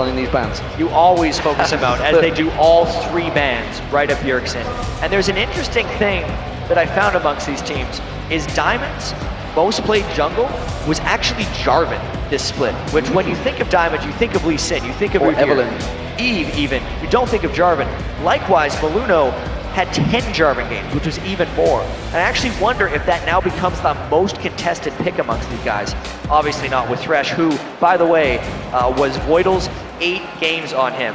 running these bans. You always focus them out, as they do all 3 bans right at Bjergsen. And there's an interesting thing that I found amongst these teams, is Diamond's most played jungle was actually Jarvan this split, which when you think of Diamond, you think of Lee Sin, you think of Evelyn. Eve even, you don't think of Jarvan. Likewise, Malunoo had 10 Jarvan games, which was even more. And I actually wonder if that now becomes the most contested pick amongst these guys. Obviously not with Thresh, who, by the way, was Voidle's 8 games on him.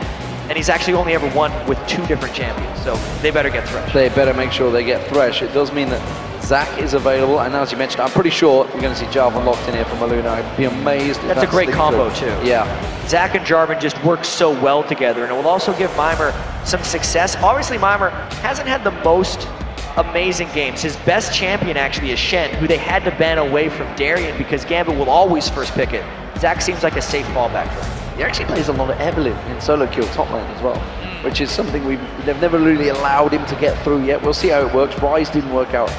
And he's actually only ever won with 2 different champions, so they better get Thresh. They better make sure they get Thresh. It does mean that Zach is available, and as you mentioned, I'm pretty sure we're going to see Jarvan locked in here from Malunoo. I'd be amazed if that's a great combo too. Yeah. Zach and Jarvan just work so well together, and it will also give Mimer some success. Obviously, Mimer hasn't had the most amazing games. His best champion actually is Shen, who they had to ban away from Darien because Gambit will always first pick it. Zach seems like a safe fallback for him. He actually plays a lot of Evelyn in solo queue top lane as well, which is something they've never really allowed him to get through yet. We'll see how it works. Rise didn't work out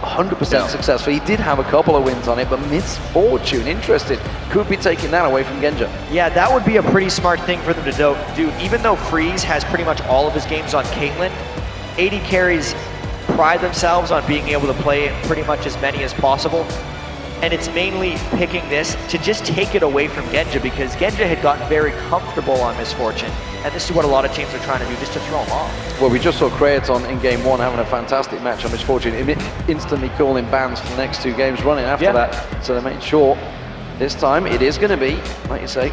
100% successful. He did have a couple of wins on it, but Misfortune, interested, could be taking that away from Genja. Yeah, that would be a pretty smart thing for them to do. Even though Freeze has pretty much all of his games on Caitlyn, AD carries pride themselves on being able to play pretty much as many as possible. And it's mainly picking this to just take it away from Genja, because Genja had gotten very comfortable on Misfortune. And this is what a lot of teams are trying to do, just to throw him off. Well, we just saw Kraton in game 1 having a fantastic match on Misfortune, instantly calling bans for the next 2 games running after that. So they made sure this time it is going to be, like you say,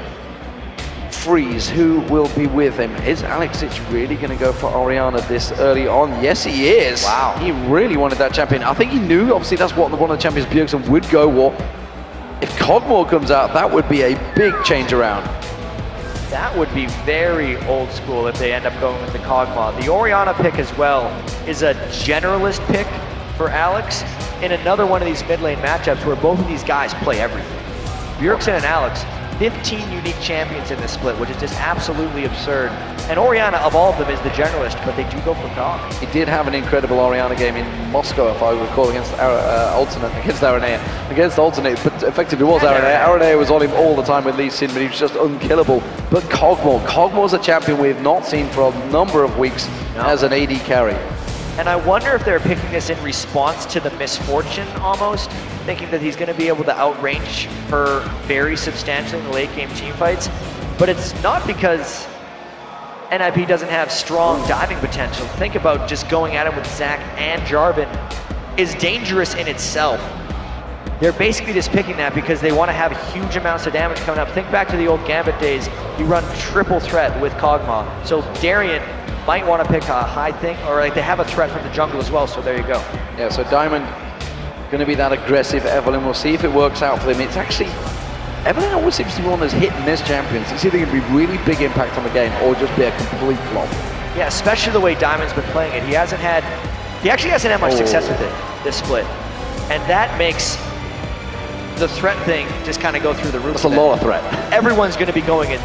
Freeze, who will be with him. Is Alexich really going to go for Orianna this early on? Yes, he is. Wow. He really wanted that champion. I think he knew, obviously, that's what one of the champions, Bjergsen, would go for. If Cogmore comes out, that would be a big change around. That would be very old school if they end up going with the Cogmore. The Orianna pick as well is a generalist pick for Alex in another one of these mid lane matchups where both of these guys play everything. Bjergsen and Alex, 15 unique champions in this split, which is just absolutely absurd. And Orianna, of all of them, is the generalist, but they do go for Cog. He did have an incredible Orianna game in Moscow, if I recall, against Alternate, against Aranea. Against Alternate, but effectively it was Aranea. Aranea was on him all the time with Lee Sin, but he was just unkillable. But Cogmore's a champion we've not seen for a number of weeks as an AD carry. And I wonder if they're picking this in response to the Misfortune almost, thinking that he's going to be able to outrange her very substantially in the late game teamfights. But it's not because NIP doesn't have strong diving potential. Think about just going at him with Zach and Jarvan is dangerous in itself. They're basically just picking that because they want to have huge amounts of damage coming up. Think back to the old Gambit days. You run triple threat with Cogma. So Darien might want to pick a high thing, or like they have a threat from the jungle as well, so there you go. Yeah, so Diamond going to be that aggressive Evelyn. We'll see if it works out for them. It's actually, Evelyn always seems to be one of those hit and miss champions. It's either going to be really big impact on the game or just be a complete flop. Yeah, especially the way Diamond's been playing it. He actually hasn't had much success with it this split. And that makes the threat thing just kind of go through the roof. That's a lot of threat. Everyone's going to be going in.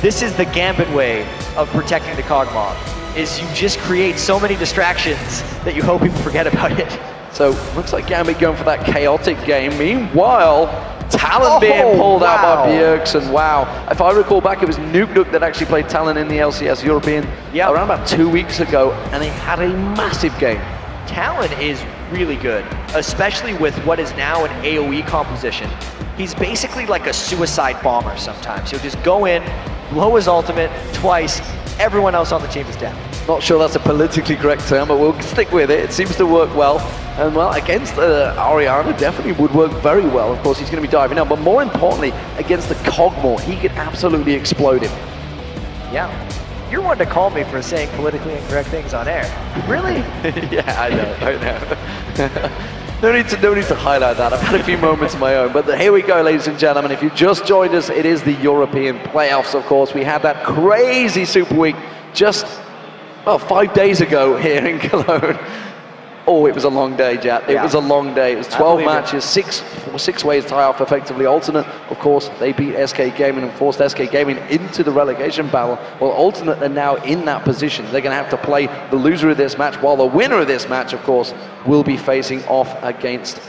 This is the Gambit way of protecting the Cogmore, is you just create so many distractions that you hope people forget about it. So looks like Gambit going for that chaotic game. Meanwhile, Talon being pulled out by Bjergsen. Wow. If I recall back, it was Nuke that actually played Talon in the LCS European around about 2 weeks ago, and he had a massive game. Talon is really good, especially with what is now an AoE composition. He's basically like a suicide bomber sometimes. He'll just go in, blow his ultimate twice, everyone else on the team is down. Not sure that's a politically correct term, but we'll stick with it. It seems to work well. And well, against Orianna, definitely would work very well. Of course, he's going to be diving out, but more importantly, against the Cogmore, he could absolutely explode him. Yeah. You're one to call me for saying politically incorrect things on air. Really? Yeah, I know. No need to highlight that. I've had a few moments of my own. But here we go, ladies and gentlemen. If you just joined us, it is the European playoffs, of course. We had that crazy Super Week just, well, 5 days ago here in Cologne. Oh, it was a long day, Jat. It was a long day. It was 12 matches, six ways tie off effectively. Alternate, of course, they beat SK Gaming and forced SK Gaming into the relegation battle. Well, Alternate are now in that position. They're going to have to play the loser of this match, while the winner of this match, of course, will be facing off against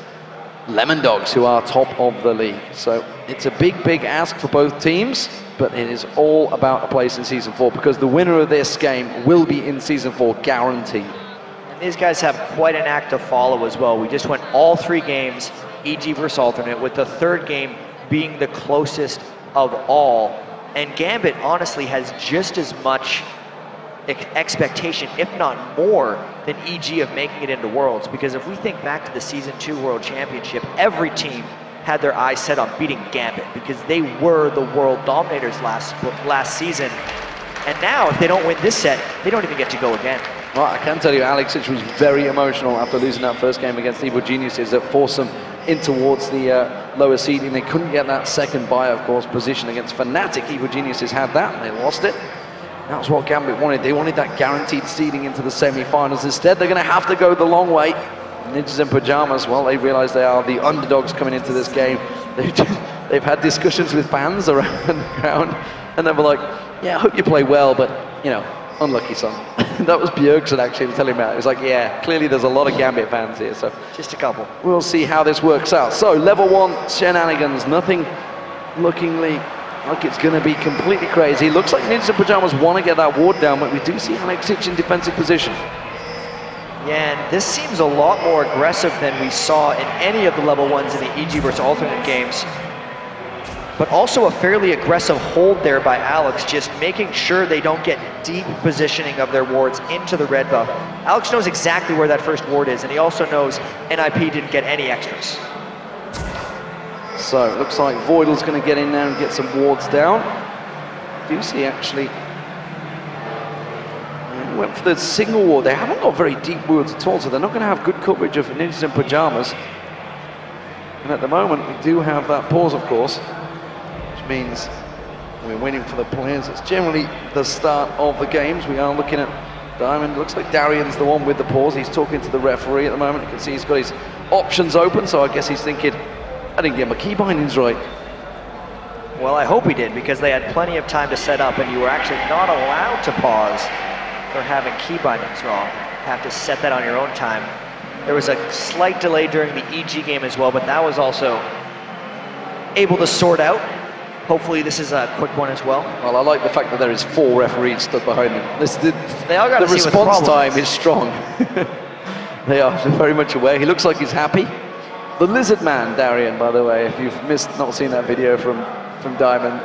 Lemon Dogs, who are top of the league. So it's a big, big ask for both teams, but it is all about a place in Season 4, because the winner of this game will be in Season 4, guaranteed. And these guys have quite an act to follow as well. We just went all 3 games, EG versus alternate, with the 3rd game being the closest of all. And Gambit honestly has just as much expectation, if not more, than EG of making it into Worlds. Because if we think back to the Season 2 World Championship, every team had their eyes set on beating Gambit because they were the world dominators last season. And now, if they don't win this set, they don't even get to go again. Well, I can tell you, Alex was very emotional after losing that first game against Evil Geniuses that forced them in towards the lower seeding. They couldn't get that second buy, of course, position against Fnatic. Evil Geniuses had that, and they lost it. That was what Gambit wanted. They wanted that guaranteed seeding into the semi-finals. Instead, they're going to have to go the long way. Ninjas in Pyjamas, well, they realize they are the underdogs coming into this game. They've had discussions with fans around the ground, and they were like, yeah, I hope you play well, but, you know, unlucky, son. That was Bjergsen actually telling me that. He was like, yeah, clearly there's a lot of Gambit fans here, so. Just a couple. We'll see how this works out. So, level 1 shenanigans, nothing lookingly like it's going to be completely crazy. Looks like Ninjas in Pyjamas want to get that ward down, but we do see Alex in defensive position. Yeah, and this seems a lot more aggressive than we saw in any of the level 1s in the EG versus alternate games. But also a fairly aggressive hold there by Alex, just making sure they don't get deep positioning of their wards into the red buff. Alex knows exactly where that first ward is, and he also knows NIP didn't get any extras. So it looks like Voidle's going to get in there and get some wards down. Do see actually, went for the single ward. They haven't got very deep wards at all, so they're not going to have good coverage of Ninjas in Pyjamas. And at the moment, we do have that pause, of course, which means we're waiting for the players. It's generally the start of the games. We are looking at Diamond. Looks like Darien's the one with the pause. He's talking to the referee at the moment. You can see he's got his options open, so I guess he's thinking, I didn't get my key bindings right. Well, I hope he did, because they had plenty of time to set up, and you were actually not allowed to pause for having key bindings wrong. You have to set that on your own time. There was a slight delay during the EG game as well, but that was also able to sort out. Hopefully this is a quick one as well. Well, I like the fact that there is 4 referees stood behind them. They all got the response time is strong. They are very much aware. He looks like he's happy. The Lizard Man, Darien, by the way, if you've not seen that video from Diamond,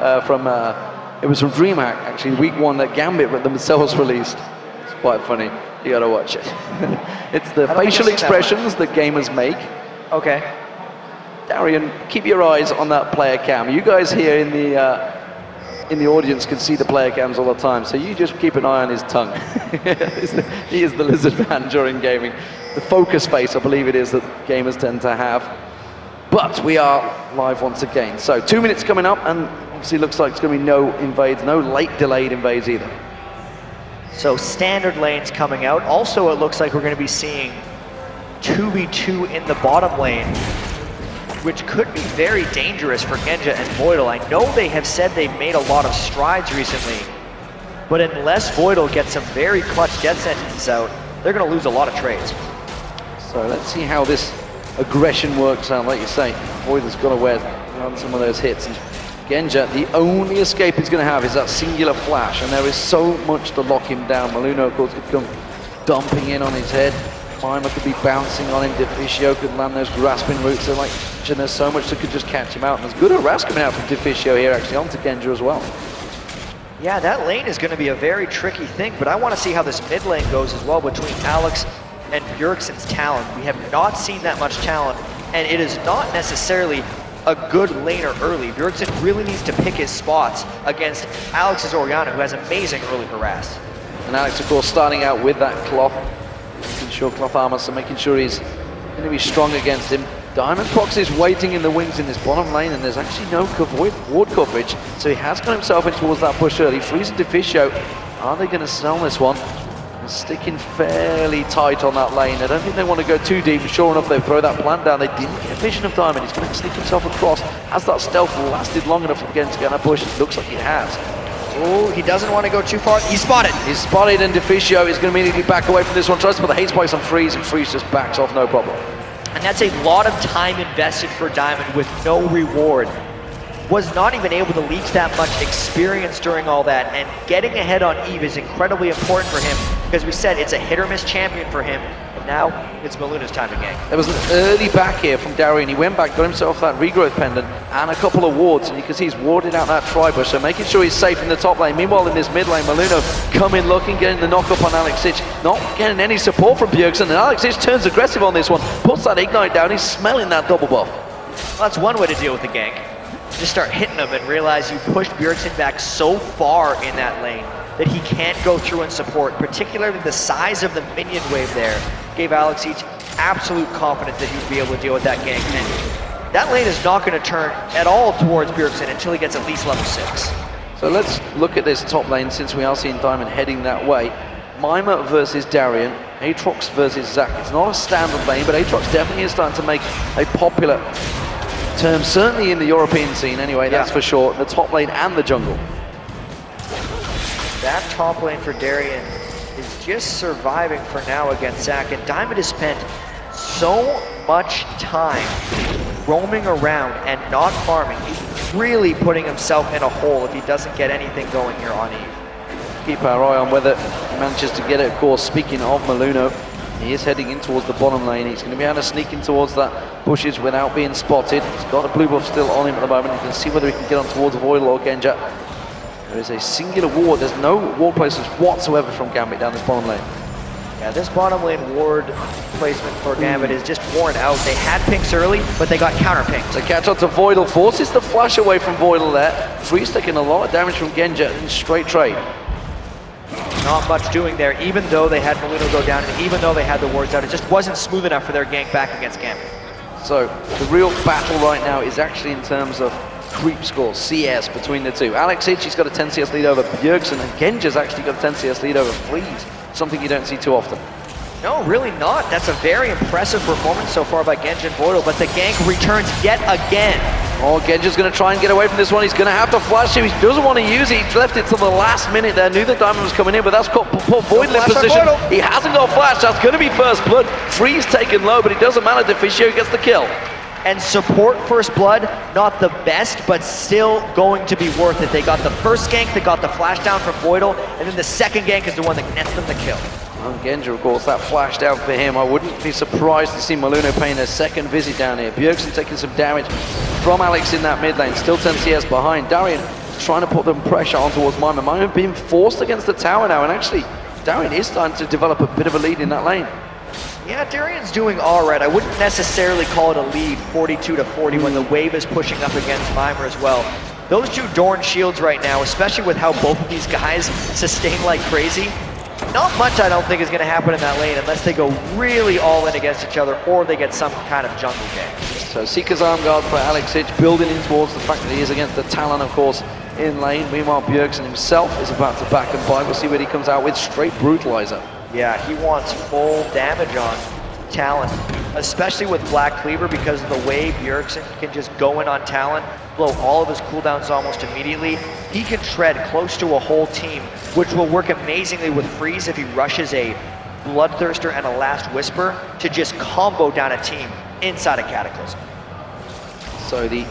it was from DreamHack, actually, week 1 that Gambit themselves released. It's quite funny. You gotta watch it. It's the facial expressions that gamers make. Okay. Darien, keep your eyes on that player cam. You guys here in the audience can see the player cams all the time, so you just keep an eye on his tongue. He is the Lizard Man during gaming. The focus face, I believe it is, that gamers tend to have. But we are live once again. So 2 minutes coming up, and obviously looks like it's going to be no invades, no late delayed invades either. So standard lanes coming out. Also, it looks like we're going to be seeing 2v2 in the bottom lane, which could be very dangerous for Genja and Voidle. I know they have said they've made a lot of strides recently, but unless Voidle gets some very clutch death sentences out, they're going to lose a lot of trades. So let's see how this aggression works out. Like you say, Voidle's got to wear on some of those hits. And Genja, the only escape he's going to have is that singular flash, and there is so much to lock him down. Malunoo, of course, could come dumping in on his head. Mimer could be bouncing on him. Deficio could land those grasping roots. They're like, and there's so much that could just catch him out. And there's good harass coming out from Deficio here, actually, onto Genja as well. Yeah, that lane is going to be a very tricky thing, but I want to see how this mid lane goes as well between Alex and Bjergsen's talent. We have not seen that much talent, and it is not necessarily a good laner early. Bjergsen really needs to pick his spots against Alex's Orianna, who has amazing early harass. And Alex, of course, starting out with that cloth, making sure cloth armor, so making sure he's going to be strong against him. Diamondprox is waiting in the wings in this bottom lane, and there's actually no ward coverage, so he has got himself in towards that push early. Freezing Deficio, are they going to sell this one? They're sticking fairly tight on that lane. I don't think they want to go too deep. Sure enough, they throw that plant down. They didn't get vision of Diamond. He's going to sneak himself across. Has that stealth lasted long enough again to get that push? It looks like it has. Oh, he doesn't want to go too far. He's spotted. He's spotted, and Deficio is going to immediately back away from this one. Tries to put the hate spikes on Freeze, and Freeze just backs off, no problem. And that's a lot of time invested for Diamond with no reward. Was not even able to leech that much experience during all that, and getting ahead on Eve is incredibly important for him, because we said it's a hit or miss champion for him, and now it's Malunoo's time to gank. There was an early back here from Darien. He went back, got himself that regrowth pendant and a couple of wards, and you can see he's warded out that tri-bush, so making sure he's safe in the top lane. Meanwhile, in this mid lane, Malunoo coming, looking, getting the knock up on Alex Ich, not getting any support from Bjergsen, and Alex Ich turns aggressive on this one, puts that ignite down, he's smelling that double buff. Well, that's one way to deal with the gank. Just start hitting him and realize you pushed Bjergsen back so far in that lane that he can't go through and support, particularly the size of the minion wave there gave Alex Ich absolute confidence that he would be able to deal with that gank. And that lane is not going to turn at all towards Bjergsen until he gets at least level 6. So let's look at this top lane, since we are seeing Diamond heading that way. Mimer versus Darien, Aatrox versus Zac. It's not a standard lane, but Aatrox definitely is starting to make a popular term, certainly in the European scene anyway, that's for sure, the top lane and the jungle. That top lane for Darien is just surviving for now against Zac, and Diamond has spent so much time roaming around and not farming. He's really putting himself in a hole if he doesn't get anything going here on Eve. Keep our eye on whether he manages to get it, of course. Speaking of Malunoo, he is heading in towards the bottom lane. He's going to be able to sneak in towards that bushes without being spotted. He's got a blue buff still on him at the moment. You can see whether he can get on towards Voidle or Genja. There is a singular ward. There's no ward placements whatsoever from Gambit down this bottom lane. Yeah, this bottom lane ward placement for Gambit is just worn out. They had pinks early, but they got counter pinks. The catch on to Voidle forces the flash away from Voidle there. Freeze taking a lot of damage from Genja in straight trade. Not much doing there, even though they had Malunoo go down, and even though they had the wards out, it just wasn't smooth enough for their gank back against Gambit. So the real battle right now is actually in terms of creep scores, CS between the two. Alex Ich, he's got a 10 CS lead over Bjergsen, and Genja's actually got a 10 CS lead over Freeze, something you don't see too often. No, really not. That's a very impressive performance so far by Genja and Voidle, but the gank returns yet again. Oh, Genja's going to try and get away from this one. He's going to have to flash him. He doesn't want to use it. He left it till the last minute there. Knew that Diamond was coming in, but that's put Voidle in position. He hasn't got flash. That's going to be first blood. Freeze taken low, but it doesn't matter. Deficio gets the kill. And support first blood, not the best, but still going to be worth it. They got the first gank, they got the flash down from Voidle, and then the second gank is the one that nets them the kill. And Genja, of course, that flash down for him. I wouldn't be surprised to see Malunoo paying their second visit down here. Bjergsen taking some damage from Alex in that mid lane, still 10 CS behind. Darien trying to put them pressure on towards Mimer. Mimer being forced against the tower now, and actually, Darien is starting to develop a bit of a lead in that lane. Yeah, Darien's doing all right. I wouldn't necessarily call it a lead, 42-40, when the wave is pushing up against Mimer as well. Those two Dorn shields right now, especially with how both of these guys sustain like crazy, not much I don't think is going to happen in that lane unless they go really all in against each other or they get some kind of jungle game. So Seeker's arm guard for Alex Ich, building in towards the fact that he is against the Talon, of course, in lane. Meanwhile, Bjergsen himself is about to back and buy. We'll see what he comes out with. Straight brutalizer. Yeah, he wants full damage on Talon, especially with Black Cleaver, because of the way Bjergsen can just go in on Talon, blow all of his cooldowns almost immediately. He can shred close to a whole team, which will work amazingly with Freeze if he rushes a Bloodthirster and a Last Whisper to just combo down a team inside a Cataclysm. So the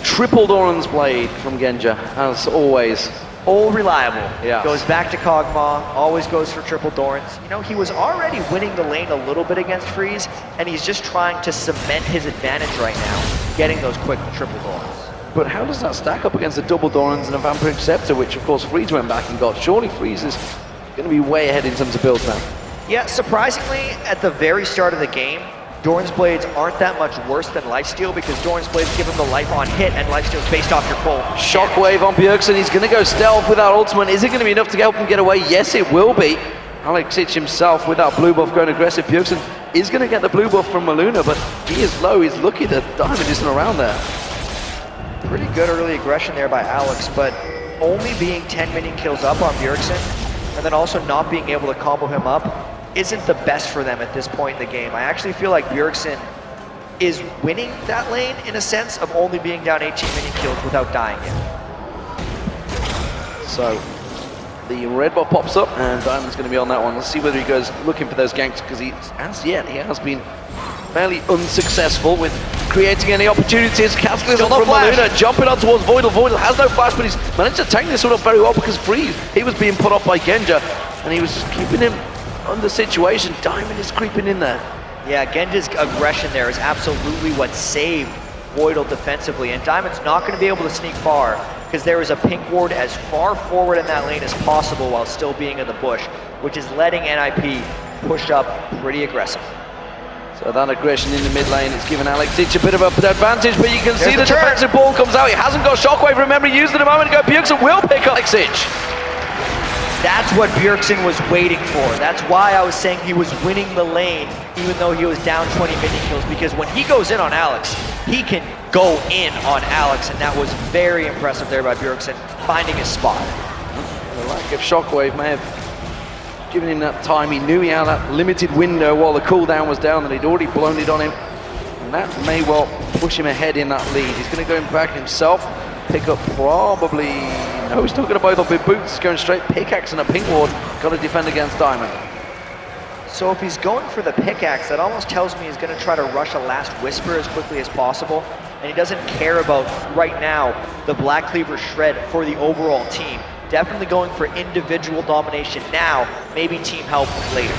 triple Doran's Blade from Genja, as always. All reliable. Yeah. Goes back to Kog'Maw, always goes for triple Dorans. You know, he was already winning the lane a little bit against Freeze, and he's just trying to cement his advantage right now, getting those quick triple Dorans. But how does that stack up against the double Dorans and a Vampiric Scepter, which of course Freeze went back and got? Surely Freeze is going to be way ahead in terms of builds now. Yeah, surprisingly, at the very start of the game, Doran's Blades aren't that much worse than Lifesteal, because Doran's Blades give him the life on hit, and Lifesteal's based off your full. Shockwave on Bjergsen. He's going to go stealth without ultimate. Is it going to be enough to help him get away? Yes, it will be. Alex Ich himself without blue buff going aggressive. Bjergsen is going to get the blue buff from Malunoo, but he is low. He's lucky that Diamond isn't around there. Pretty good early aggression there by Alex, but only being 10 minion kills up on Bjergsen, and then also not being able to combo him up, isn't the best for them at this point in the game. I actually feel like Bjergsen is winning that lane in a sense of only being down 18 minion kills without dying yet. So the red buff pops up and Diamond's going to be on that one. Let's see whether he goes looking for those ganks, because as yet he has been fairly unsuccessful with creating any opportunities. Cascades Still on no from flash. Malunoo, jumping on towards Voidle. Voidle has no flash, but he's managed to tank this one up very well because Freeze, he was being put off by Genja, and he was keeping him under situation. Diamond is creeping in there. Yeah, Genja's aggression there is absolutely what saved Voidle defensively, and Diamond's not going to be able to sneak far because there is a pink ward as far forward in that lane as possible while still being in the bush, which is letting NIP push up pretty aggressive. So that aggression in the mid lane is giving Alex Itch a bit of an advantage, but you can see the turn. defensive ball comes out. He hasn't got Shockwave, remember, he used it a moment ago. Bjergsen will pick up Alex Itch. That's what Bjergsen was waiting for. That's why I was saying he was winning the lane, even though he was down 20 minion kills, because when he goes in on Alex, he can go in on Alex, and that was very impressive there by Bjergsen, finding his spot. The lack of Shockwave may have given him that time. He knew he had that limited window while the cooldown was down, and he'd already blown it on him. And that may well push him ahead in that lead. He's going to go back himself, pick up probably... No, he's still going to both up with boots, going straight pickaxe and a pink ward. Got to defend against Diamond. So if he's going for the pickaxe, that almost tells me he's going to try to rush a last whisper as quickly as possible, and he doesn't care about, right now, the Black Cleaver shred for the overall team. Definitely going for individual domination now, maybe team help later.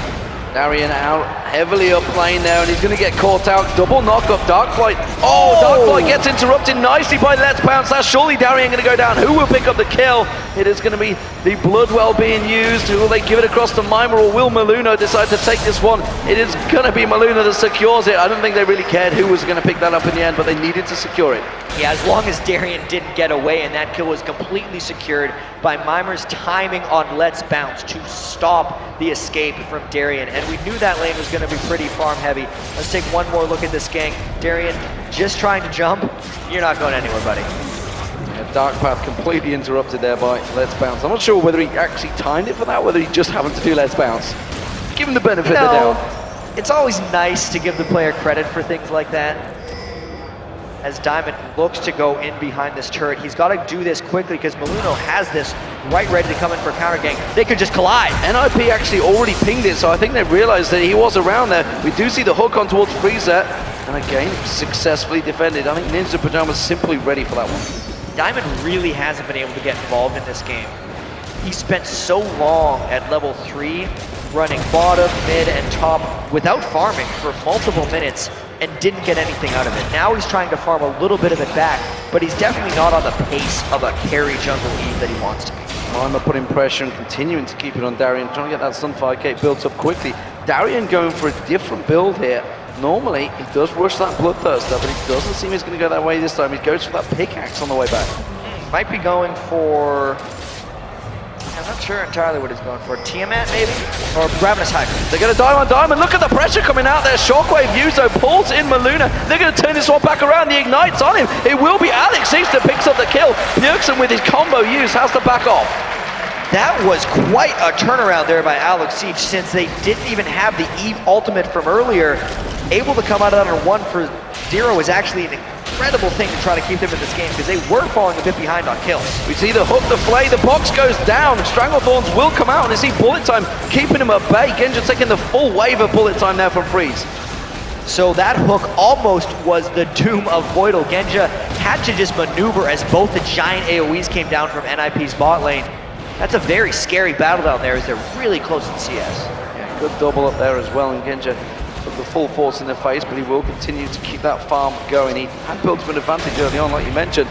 Darien out heavily up lane there, and he's going to get caught out. Double knock up Darkflight. Oh, Darkflight gets interrupted nicely by Let's Bounce. That's surely Darien going to go down. Who will pick up the kill? It is going to be the Bloodwell being used. Will they give it across to Mimer, or will Malunoo decide to take this one? It is going to be Malunoo that secures it. I don't think they really cared who was going to pick that up in the end, but they needed to secure it. Yeah, as long as Darien didn't get away, and that kill was completely secured by Mimer's timing on Let's Bounce to stop the escape from Darien. And we knew that lane was going to be pretty farm heavy. Let's take one more look at this gang. Darien just trying to jump. You're not going anywhere, buddy. Yeah, Dark Path completely interrupted there by Let's Bounce. I'm not sure whether he actually timed it for that, whether he just happened to do Let's Bounce. Give him the benefit of the doubt. It's always nice to give the player credit for things like that. As Diamond looks to go in behind this turret, he's got to do this quickly because Malunoo has this right ready to come in for a counter gang. They could just collide. NIP actually already pinged it, so I think they realized that he was around there. We do see the hook on towards Freezer, and again, successfully defended. I think Ninja Pyjamas simply ready for that one. Diamond really hasn't been able to get involved in this game. He spent so long at level 3, running bottom, mid, and top without farming for multiple minutes, and didn't get anything out of it. Now he's trying to farm a little bit of it back, but he's definitely not on the pace of a carry jungle Eve that he wants to be. Mimer putting pressure and continuing to keep it on Darien, trying to get that Sunfire Cape built up quickly. Darien going for a different build here. Normally, he does rush that Bloodthirster, but it doesn't seem he's going to go that way this time. He goes for that pickaxe on the way back. Might be going for... I'm not sure entirely what he's going for. Tiamat, maybe? Or Ravenous Hydra. They're going to dive on Diamond. Look at the pressure coming out there. Shockwave used, though, pulls in Malunoo. They're going to turn this one back around. The Ignite's on him. It will be Alex Easter picks up the kill. Bjergsen with his combo use has to back off. That was quite a turnaround there by Alex Siege, since they didn't even have the Eve ultimate from earlier. Able to come out of that on 1 for 0 is actually an incredible thing to try to keep them in this game, because they were falling a bit behind on kills. We see the hook, the flay, the box goes down. Stranglethorns will come out, and you see Bullet Time keeping him at bay. Genja taking the full wave of Bullet Time there from Freeze. So that hook almost was the doom of Voidle. Genja had to just maneuver as both the giant AoEs came down from NIP's bot lane. That's a very scary battle down there as they're really close in CS. Yeah, good double up there as well, and Genja took the full force in the face, but he will continue to keep that farm going. He had built up an advantage early on, like you mentioned,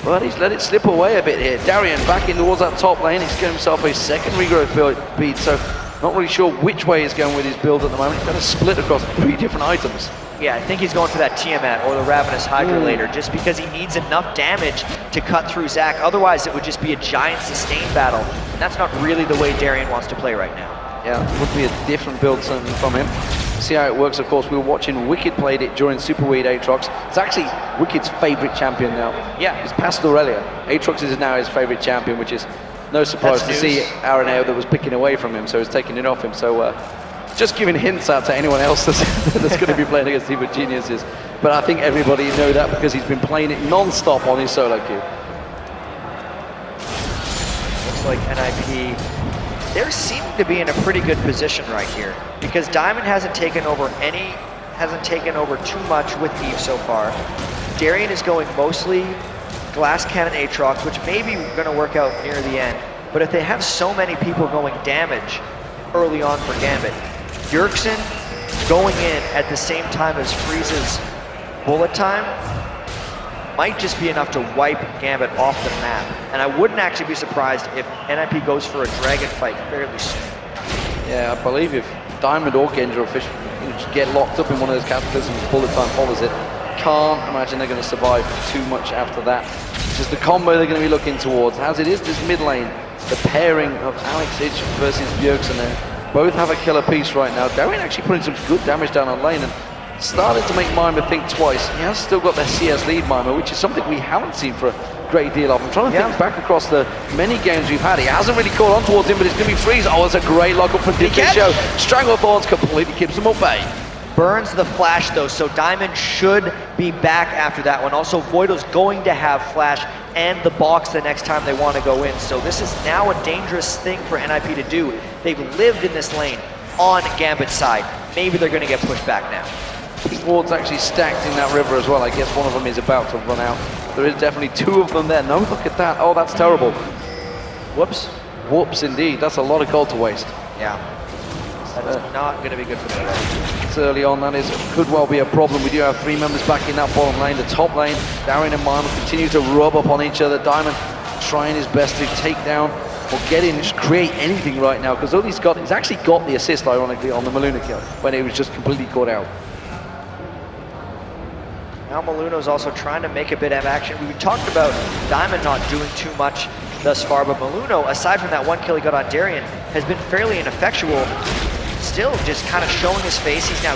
but he's let it slip away a bit here. Darien back in towards that top lane. He's getting himself a second regrowth bead, so not really sure which way he's going with his build at the moment. He's got to split across 3 different items. Yeah, I think he's going for that Tiamat or the Ravenous Hydra later, just because he needs enough damage to cut through Zac. Otherwise, it would just be a giant sustained battle, and that's not really the way Darien wants to play right now. Yeah, it would be a different build certainly from him. See how it works, of course. We were watching Wicked played it during Super Weird Aatrox. It's actually Wicked's favourite champion now. Yeah, it's past Aurelia. Aatrox is now his favourite champion, which is no surprise to see Araneo that was picking away from him, so he's taking it off him. So just giving hints out to anyone else that's going to be playing against Evil Geniuses. But I think everybody know that because he's been playing it non-stop on his solo queue. Looks like NIP, they're seeming to be in a pretty good position right here, because Diamond hasn't taken over any hasn't taken over too much with Eve so far. Darien is going mostly glass cannon Aatrox, which may be going to work out near the end. But if they have so many people going damage early on for Gambit, Bjergsen going in at the same time as Freeze's bullet time might just be enough to wipe Gambit off the map. And I wouldn't actually be surprised if NIP goes for a dragon fight fairly soon. Yeah, I believe if Diamond or Genja or Fish get locked up in one of those cataclysms, bullet time follows it. Can't imagine they're going to survive too much after that. Just the combo they're going to be looking towards. As it is this mid lane, the pairing of Alex Ich versus Bjergsen there. Both have a killer piece right now. Darien actually putting some good damage down on lane and started to make Mimer think twice. He has still got the CS lead, Mimer, which is something we haven't seen for a great deal of. I'm trying to think back across the many games we've had. He hasn't really caught on towards him, but it's going to be Freeze. Oh, it's a great lockup for Deficio. Stranglethorns completely keeps him at bay. Burns the flash though, so Diamond should be back after that one. Also, Voidle's going to have flash and the box the next time they want to go in. So this is now a dangerous thing for NIP to do. They've lived in this lane on Gambit's side. Maybe they're going to get pushed back now. Ward's actually stacked in that river as well. I guess one of them is about to run out. There is definitely two of them there. No, look at that. Oh, that's terrible. Whoops. Whoops, indeed. That's a lot of gold to waste. Yeah. That's not going to be good for them. It's early on. That could well be a problem. We do have three members back in that bottom lane. The top lane, Darien and Mimer continue to rub up on each other. Diamond trying his best to take down or get in, just create anything right now, because all he's actually got the assist, ironically, on the Malunoo kill when he was just completely caught out. Now Malunoo's also trying to make a bit of action. We talked about Diamond not doing too much thus far, but Malunoo, aside from that one kill he got on Darien, has been fairly ineffectual. Still just kind of showing his face. He's now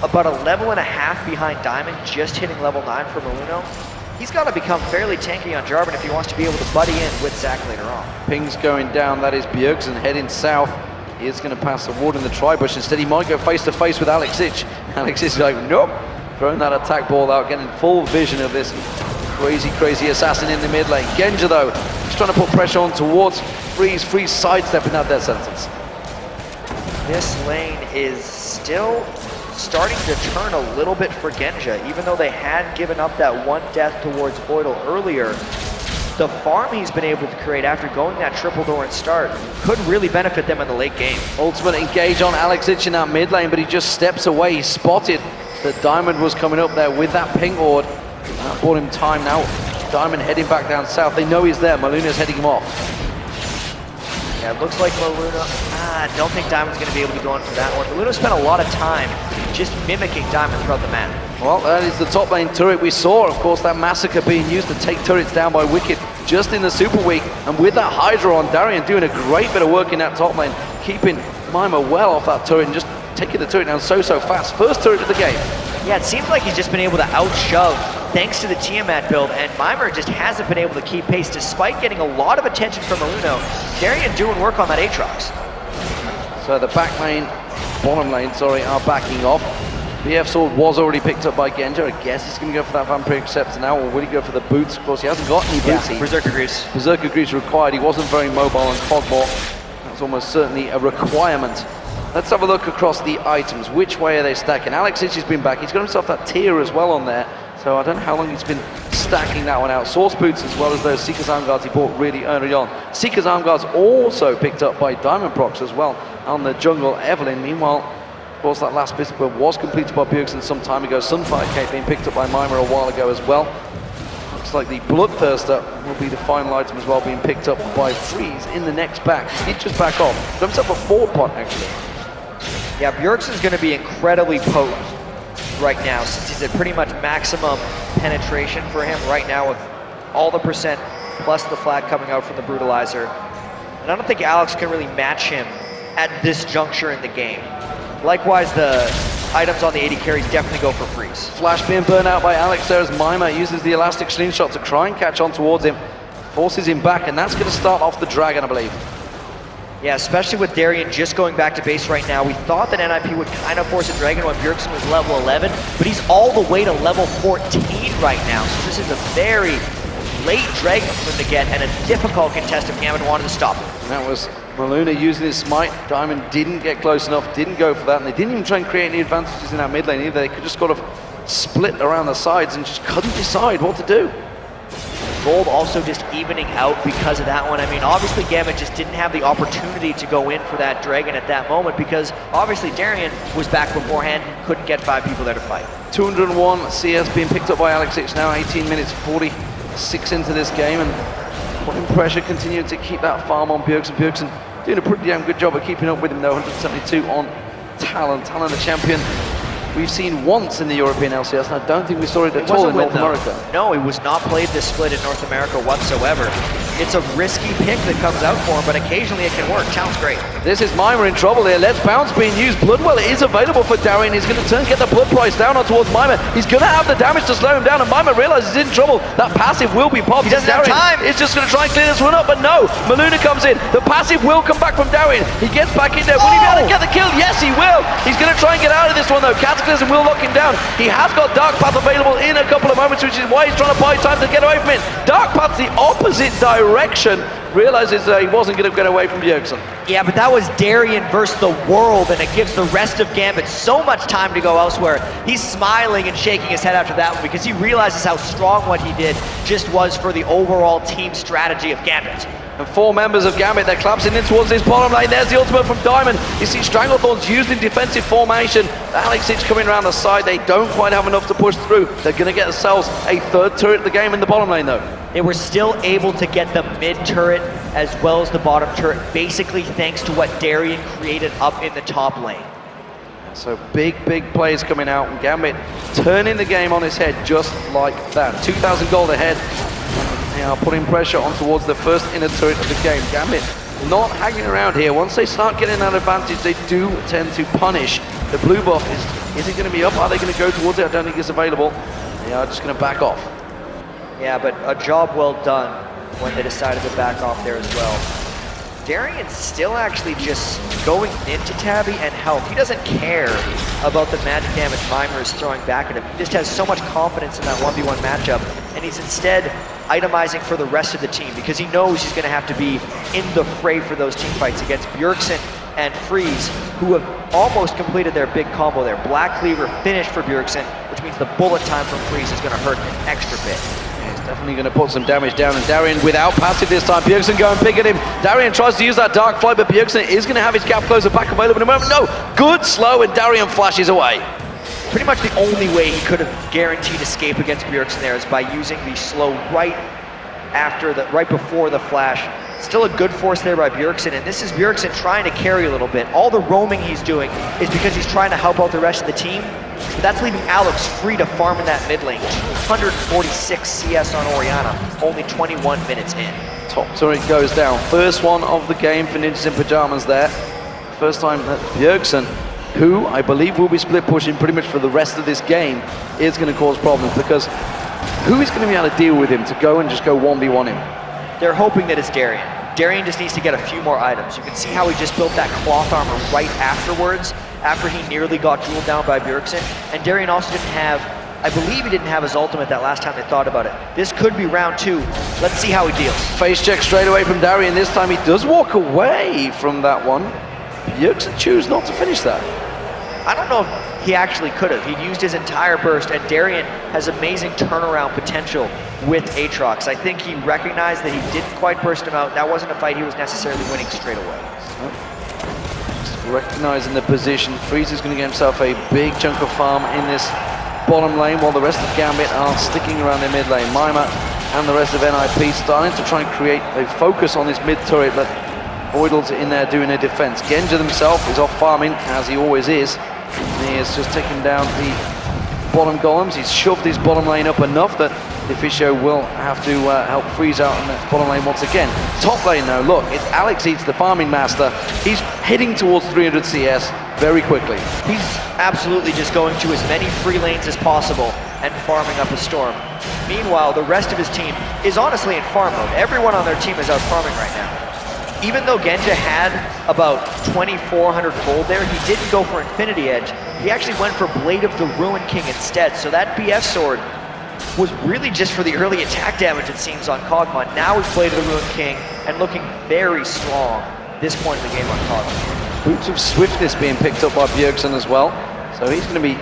about a level and a half behind Diamond, just hitting level 9 for Malunoo. He's got to become fairly tanky on Jarvan if he wants to be able to buddy in with Zach later on. Ping's going down. That is Bjergsen heading south. He is going to pass the ward in the tri-bush. Instead, he might go face to face with Alex Ich. Alex Ich is like, nope. Throwing that attack ball out, getting full vision of this crazy assassin in the mid lane. Genja, though, just trying to put pressure on towards Freeze. Freeze sidestepping that death sentence. This lane is still starting to turn a little bit for Genja, even though they had given up that one death towards Voidle earlier. The farm he's been able to create after going that triple door and start could really benefit them in the late game. Ultimate engage on Alex Ich in that mid lane, but he just steps away. He spotted that Diamond was coming up there with that ping ward. That bought him time now. Diamond heading back down south. They know he's there. Malunoo's heading him off. Yeah, it looks like Malunoo. I don't think Diamond's going to be able to go in for that one. Malunoo spent a lot of time just mimicking Diamond throughout the map. Well, that is the top lane turret we saw. Of course, that massacre being used to take turrets down by Wicked just in the Super Week. And with that Hydra on, Darien doing a great bit of work in that top lane, keeping Mimer well off that turret and just taking the turret down so fast. First turret of the game. Yeah, it seems like he's just been able to outshove thanks to the Tiamat build, and Mimer just hasn't been able to keep pace despite getting a lot of attention from Malunoo. Darien doing work on that Aatrox. So the back lane, bottom lane, sorry, are backing off. BF Sword was already picked up by Genja. I guess he's going to go for that Vampiric Scepter now, or will he go for the boots? Of course, he hasn't got any boots. Yeah, Berserker Grease. Berserker Grease required. He wasn't very mobile on Fogmore. That's almost certainly a requirement. Let's have a look across the items. Which way are they stacking? Alex Ich has been back. He's got himself that tier as well on there. So I don't know how long he's been stacking that one out. Source boots as well as those Seeker's Arm Guards he bought really early on. Seeker's Arm Guards also picked up by Diamondprox as well on the jungle Evelyn. Meanwhile, of course, that last bit was completed by Bjergsen some time ago. Sunfire Cape being picked up by Mimer a while ago as well. Looks like the Bloodthirster will be the final item as well, being picked up by Freeze in the next back. He just back off. Got himself a forward pot, actually. Yeah, Bjergsen's going to be incredibly potent right now, since he's at pretty much maximum penetration for him right now with all the percent plus the flag coming out from the Brutalizer. And I don't think Alex can really match him at this juncture in the game. Likewise, the items on the 80 carries definitely go for Freeze. Flash being burned out by Alex there as Mimer uses the elastic slingshot to try and catch on towards him. Forces him back, and that's going to start off the Dragon, I believe. Yeah, especially with Darien just going back to base right now. We thought that NIP would kind of force a Dragon when Bjergsen was level 11, but he's all the way to level 14 right now. So this is a very late Dragon for them to get, and a difficult contest if Gambit wanted to stop it. And that was Malunoo using his smite. Diamond didn't get close enough, didn't go for that, and they didn't even try and create any advantages in that mid lane either. They could just sort of split around the sides and just couldn't decide what to do. Gold also just evening out because of that one. I mean, obviously Gambit just didn't have the opportunity to go in for that Dragon at that moment because obviously Darien was back beforehand, couldn't get 5 people there to fight. 201 CS being picked up by Alex now, 18 minutes 46 into this game, and putting pressure, continuing to keep that farm on Bjergsen. Bjergsen doing a pretty damn good job of keeping up with him though, 172 on Talon. Talon, the champion we've seen once in the European LCS, and I don't think we saw it at all in North America. No, he was not played this split in North America whatsoever. It's a risky pick that comes out for him, but occasionally it can work. Talon's great. This is Mimer in trouble here. Let's Bounce being used. Bloodwell is available for Darien. He's going to turn, get the blood price down on towards Mimer. He's going to have the damage to slow him down, and Mimer realizes he's in trouble. That passive will be popped. He doesn't have time. He's just going to try and clear this one up, but no. Malunoo comes in. The passive will come back from Darien. He gets back in there. Will he be able to get the kill? Yes, he will. He's going to try and get out of this one, though. Cataclysm will lock him down. He has got Dark Path available in a couple of moments, which is why he's trying to buy time to get away from it. Dark Path's the opposite direction. Realizes he wasn't going to get away from Bjergsen. Yeah, but that was Darien versus the world, and it gives the rest of Gambit so much time to go elsewhere. He's smiling and shaking his head after that one because he realizes how strong what he did just was for the overall team strategy of Gambit. And 4 members of Gambit, they're collapsing in towards this bottom lane. There's the ultimate from Diamond. You see Stranglethorns used in defensive formation. Alex coming around the side. They don't quite have enough to push through. They're going to get themselves a 3rd turret of the game in the bottom lane, though. They were still able to get the mid turret as well as the bottom turret, basically thanks to what Darien created up in the top lane. So big plays coming out, and Gambit turning the game on its head just like that. 2,000 gold ahead. They are putting pressure on towards the first inner turret of the game. Gambit not hanging around here. Once they start getting that advantage, they do tend to punish. The blue buff is it going to be up? Are they going to go towards it? I don't think it's available. They are just going to back off. Yeah, but a job well done when they decided to back off there as well. Darien's still actually just going into Tabby and help. He doesn't care about the magic damage Mimer is throwing back at him. He just has so much confidence in that 1v1 matchup, and he's instead itemizing for the rest of the team because he knows he's going to have to be in the fray for those team fights against Bjergsen and Freeze, who have almost completed their big combo there. Black Cleaver finished for Bjergsen, which means the bullet time from Freeze is going to hurt an extra bit. He's definitely going to put some damage down, and Darien without passive this time. Bjergsen go and pick at him. Darien tries to use that Dark Flight, but Bjergsen is going to have his gap closer back available in a moment. No, good slow, and Darien flashes away. Pretty much the only way he could have guaranteed escape against Bjergsen there is by using the slow right before the flash. Still a good force there by Bjergsen, and this is Bjergsen trying to carry a little bit. All the roaming he's doing is because he's trying to help out the rest of the team, but that's leaving Alex free to farm in that mid lane. 246 CS on Orianna, only 21 minutes in. Top turret goes down. First one of the game for Ninjas in Pyjamas there. First time that Bjergsen, who I believe will be split pushing pretty much for the rest of this game, is going to cause problems because who is going to be able to deal with him to go and just go 1v1 him? They're hoping that it's Darien. Darien just needs to get a few more items. You can see how he just built that cloth armor right afterwards, after he nearly got jeweled down by Bjergsen. And Darien also didn't have, I believe he didn't have his ultimate that last time they thought about it. This could be round 2. Let's see how he deals. Face check straight away from Darien. This time he does walk away from that one. Bjergsen choose not to finish that. I don't know if he actually could have. He used his entire burst, and Darien has amazing turnaround potential with Aatrox. I think he recognized that he didn't quite burst him out. That wasn't a fight he was necessarily winning straight away. Just recognizing the position, Freeze is going to get himself a big chunk of farm in this bottom lane, while the rest of Gambit are sticking around their mid lane. Mimer and the rest of NIP starting to try and create a focus on this mid turret, but Voidle's in there doing a defense. Genja himself is off farming, as he always is. And he is just taking down the bottom golems. He's shoved his bottom lane up enough that Deficio will have to help Freeze out on that bottom lane once again. Top lane now, look, it's Alex Eats, the farming master. He's heading towards 300 CS very quickly. He's absolutely just going to as many free lanes as possible and farming up a storm. Meanwhile, the rest of his team is honestly in farm mode. Everyone on their team is out farming right now. Even though Genja had about 2,400 gold there, he didn't go for Infinity Edge. He actually went for Blade of the Ruin King instead, so that BF sword was really just for the early attack damage, it seems, on Kog'Maw. Now he's played the Ruined King and looking very strong this point in the game on Kog'Maw. Boots of Swiftness being picked up by Bjergsen as well. So he's going to be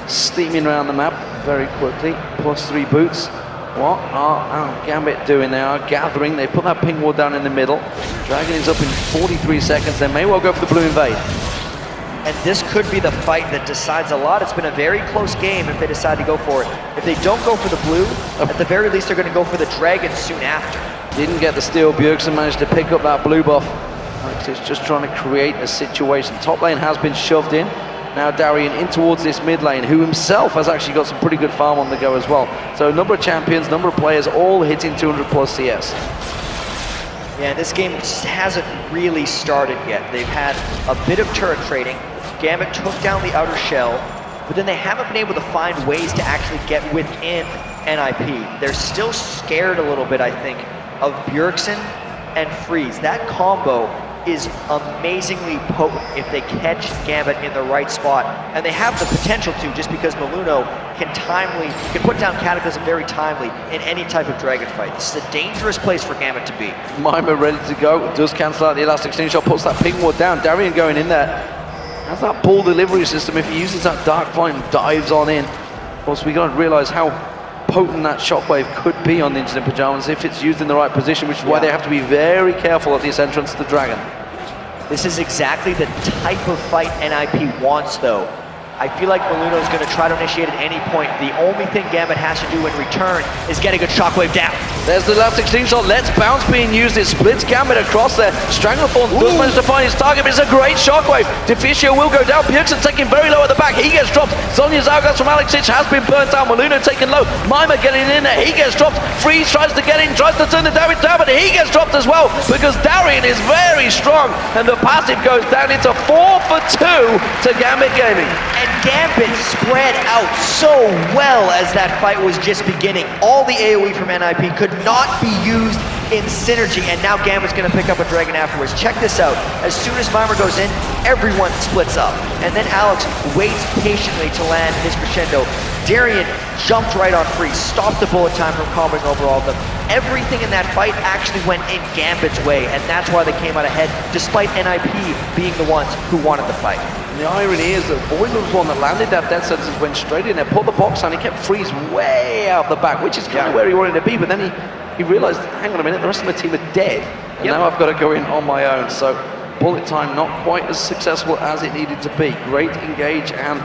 steaming around the map very quickly. +3 boots. What are Gambit doing? They are gathering. They put that ping wall down in the middle. Dragon is up in 43 seconds. They may well go for the blue invade. And this could be the fight that decides a lot. It's been a very close game if they decide to go for it. If they don't go for the blue, at the very least they're going to go for the dragon soon after. Didn't get the steal. Bjergsen managed to pick up that blue buff. Alex is just trying to create a situation. Top lane has been shoved in. Now Darien in towards this mid lane, who himself has actually got some pretty good farm on the go as well. So a number of champions, number of players, all hitting 200+ CS. Yeah, this game just hasn't really started yet. They've had a bit of turret trading. Gambit took down the outer shell, but then they haven't been able to find ways to actually get within NIP. They're still scared a little bit, I think, of Bjergsen and Freeze. That combo is amazingly potent if they catch Gambit in the right spot, and they have the potential to, just because Malunoo can put down Cataclysm very timely in any type of dragon fight. This is a dangerous place for Gambit to be. Mimer ready to go, does cancel out the elastic slingshot, puts that ping ward down. Darien going in there, has that pull delivery system. If he uses that dark flight and dives on in, of course we got to realize how potent that shockwave could be on Ninjas in Pyjamas if it's used in the right position, which is why they have to be very careful at this entrance to the dragon. This is exactly the type of fight NIP wants, though. I feel like Malunoo is going to try to initiate at any point. The only thing Gambit has to do in return is get a good shockwave down. There's the elastic slingshot. Let's bounce being used. It splits Gambit across there. Stranglethorn does manage to find his target, but it's a great shockwave. Deficio will go down. Bjergsen taking very low at the back. He gets dropped. Sonya's Argos from Alex has been burnt out. Malunoo taken low. Mimer getting in there. He gets dropped. Freeze tries to get in, tries to turn the damage down, but he gets dropped as well because Darien is very strong, and the passive goes down. It's a 4 for 2 to Gambit Gaming. And Gambit spread out so well as that fight was just beginning. All the AoE from NIP could not be used in synergy, and now Gambit's going to pick up a dragon afterwards. Check this out. As soon as Mimer goes in, everyone splits up. And then Alex waits patiently to land his crescendo. Darien jumped right on Freeze, stopped the bullet time from comboing over all of them. Everything in that fight actually went in Gambit's way, and that's why they came out ahead, despite NIP being the ones who wanted the fight. And the irony is that Voidle was one that landed that death sentence, went straight in there, put the box on, he kept Freeze way out the back, which is kind of where he wanted to be, but then he realized, hang on a minute, the rest of my team are dead, and now I've got to go in on my own. So bullet time not quite as successful as it needed to be. Great engage and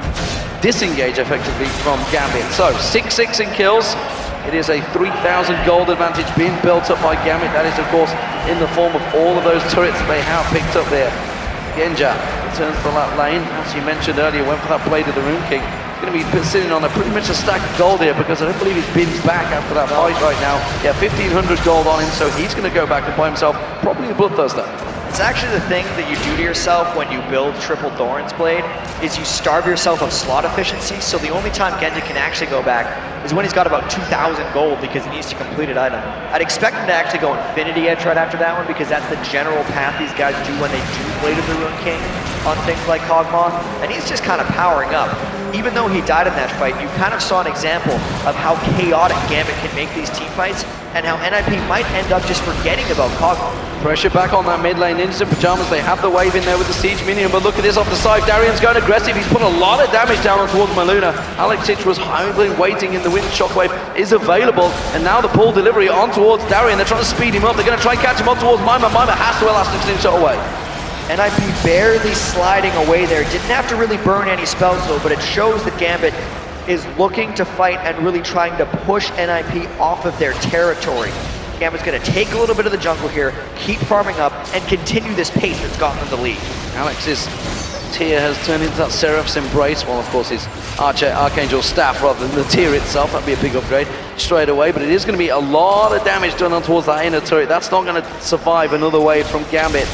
disengage effectively from Gambit. So 6-6 in kills. It is a 3,000 gold advantage being built up by Gambit. That is, of course, in the form of all of those turrets they have picked up there. Genja returns to that lane. As you mentioned earlier, went for that blade of the Ruined King. He's going to be sitting on pretty much a stack of gold here because I don't believe he's been back after that fight right now. Yeah, 1,500 gold on him, so he's going to go back and buy himself probably a Bloodthirster. It's actually the thing that you do to yourself when you build triple Doran's Blade, is you starve yourself of slot efficiency, so the only time Genja can actually go back is when he's got about 2,000 gold because he needs to complete an item. I'd expect him to actually go Infinity Edge right after that one because that's the general path these guys do when they do Blade of the Ruined King on things like Kog'Maw, and he's just kind of powering up. Even though he died in that fight, you kind of saw an example of how chaotic Gambit can make these team fights and how NIP might end up just forgetting about Kog'Maw. Pressure back on that mid lane. Ninjas in Pyjamas, they have the wave in there with the siege minion, but look at this off the side. Darien's going aggressive. He's put a lot of damage down towards Malunoo. Alex was hiding, waiting in the wind. Shockwave is available, and now the pull delivery on towards Darien. They're trying to speed him up. They're going to try and catch him up towards Mimer. Mimer has to elastic slingshot away. NIP barely sliding away there. Didn't have to really burn any spells though, but it shows that Gambit is looking to fight and really trying to push NIP off of their territory. Gambit's going to take a little bit of the jungle here, keep farming up, and continue this pace that's gotten them the lead. Alex's tear has turned into that Seraph's Embrace. Well, of course, his Archangel Staff rather than the tear itself. That'd be a big upgrade straight away, but it is going to be a lot of damage done on towards that inner turret. That's not going to survive another wave from Gambit.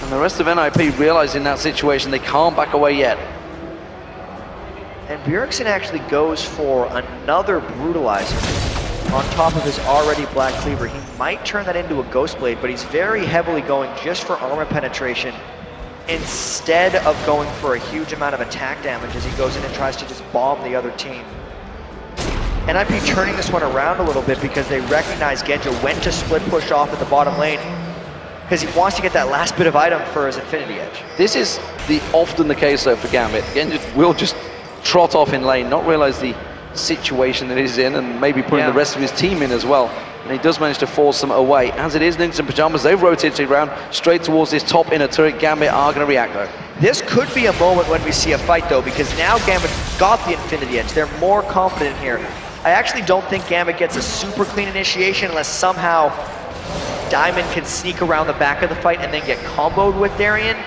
And the rest of NIP realizing that situation, they can't back away yet. And Bjergsen actually goes for another Brutalizer on top of his already Black Cleaver. He might turn that into a Ghost Blade, but he's very heavily going just for armor penetration instead of going for a huge amount of attack damage as he goes in and tries to just bomb the other team. NIP turning this one around a little bit because they recognize Genja when to split push off at the bottom lane, because he wants to get that last bit of item for his Infinity Edge. This is often the case though for Gambit. Genja will just trot off in lane, not realize the situation that he's in, and maybe putting the rest of his team in as well. And he does manage to force them away. As it is, Ninjas in Pyjamas, they've rotated around straight towards this top inner turret. Gambit are going to react though. This could be a moment when we see a fight though, because now Gambit's got the Infinity Edge. They're more confident here. I actually don't think Gambit gets a super clean initiation unless somehow Diamond can sneak around the back of the fight and then get comboed with Darien.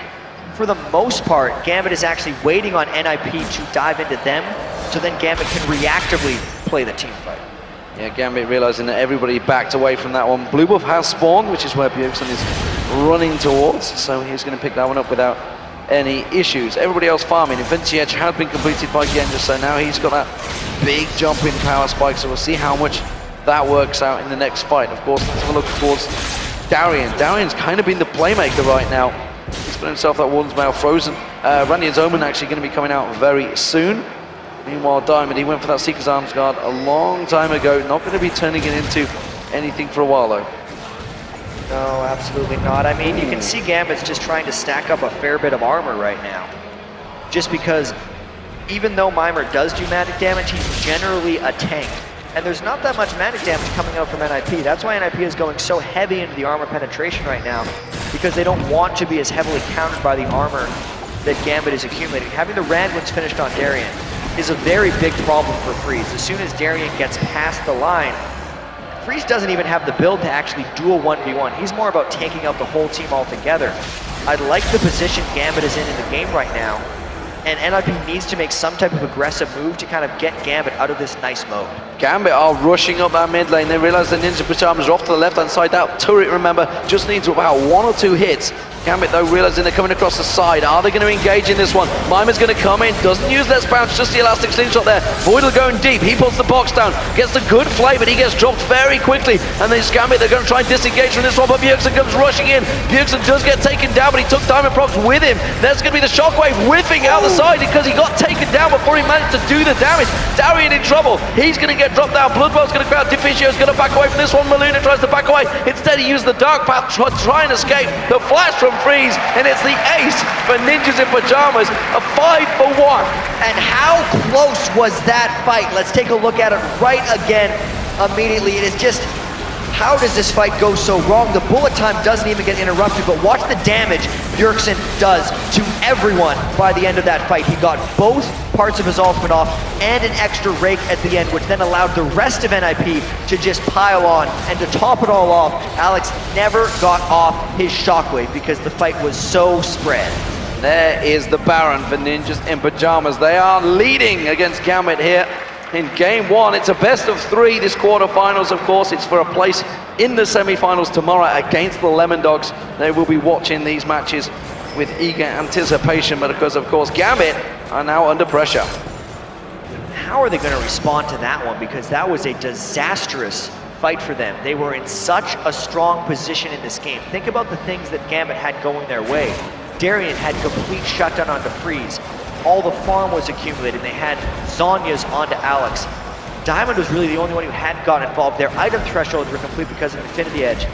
For the most part, Gambit is actually waiting on NIP to dive into them, so then Gambit can reactively play the team fight. Yeah, Gambit realizing that everybody backed away from that one. Blue buff has spawned, which is where Bjergsen is running towards, so he's going to pick that one up without any issues. Everybody else farming. Infinity Edge had been completed by Genja, so now he's got that big jump in power spike, so we'll see how much that works out in the next fight. Of course, let's have a look towards Darien. Darien's kind of been the playmaker right now. He's put himself that Warden's Mail frozen. Randy's Omen actually going to be coming out very soon. Meanwhile, Diamond, he went for that Seeker's Arms Guard a long time ago. Not going to be turning it into anything for a while, though. No, absolutely not. I mean, you can see Gambit's just trying to stack up a fair bit of armor right now. Just because, even though Mimer does do magic damage, he's generally a tank. And there's not that much magic damage coming out from NIP. That's why NIP is going so heavy into the armor penetration right now, because they don't want to be as heavily countered by the armor that Gambit is accumulating. Having the Randwins finished on Darien is a very big problem for Freeze. As soon as Darien gets past the line, Freeze doesn't even have the build to actually do a 1v1. He's more about taking out the whole team altogether. I like the position Gambit is in the game right now, and NIP needs to make some type of aggressive move to kind of get Gambit out of this nice mode. Gambit are rushing up that mid lane. They realize the Ninja Pyjamas are off to the left-hand side. That turret, remember, just needs about 1 or 2 hits. Gambit, though, realizing they're coming across the side. Are they going to engage in this one? Mimer's going to come in. Doesn't use Let's Bounce, just the elastic slingshot there. Voidle going deep. He puts the box down. Gets the good play, but he gets dropped very quickly. And then Gambit, they're going to try and disengage from this one, but Bjergsen comes rushing in. Bjergsen does get taken down, but he took Diamondprox with him. There's going to be the shockwave whiffing out the side because he got taken down before he managed to do the damage. Darien in trouble. He's going to get dropped down. Bloodwell's going to go out. Deficio's going to back away from this one. Malunoo tries to back away. Instead, he used the dark path to try and escape. The flash from Freeze, and it's the ace for Ninjas in Pyjamas. A 5-for-1. And how close was that fight? Let's take a look at it right again immediately. It is just, how does this fight go so wrong? The bullet time doesn't even get interrupted, but watch the damage Bjergsen does to everyone by the end of that fight. He got both parts of his ultimate off and an extra rake at the end, which then allowed the rest of NIP to just pile on. And to top it all off, Alex never got off his shockwave because the fight was so spread. There is the Baron for Ninjas in Pyjamas. They are leading against Gambit here in game 1. It's a best of 3, this quarterfinals, of course. It's for a place in the semi-finals tomorrow against the Lemon Dogs. They will be watching these matches with eager anticipation, but because, of course, Gambit are now under pressure. How are they going to respond to that one? Because that was a disastrous fight for them. They were in such a strong position in this game. Think about the things that Gambit had going their way. Darien had complete shutdown onto Freeze. All the farm was accumulated. They had Zhonya's onto Alex. Diamond was really the only one who hadn't gotten involved. Their item thresholds were complete because of Infinity Edge.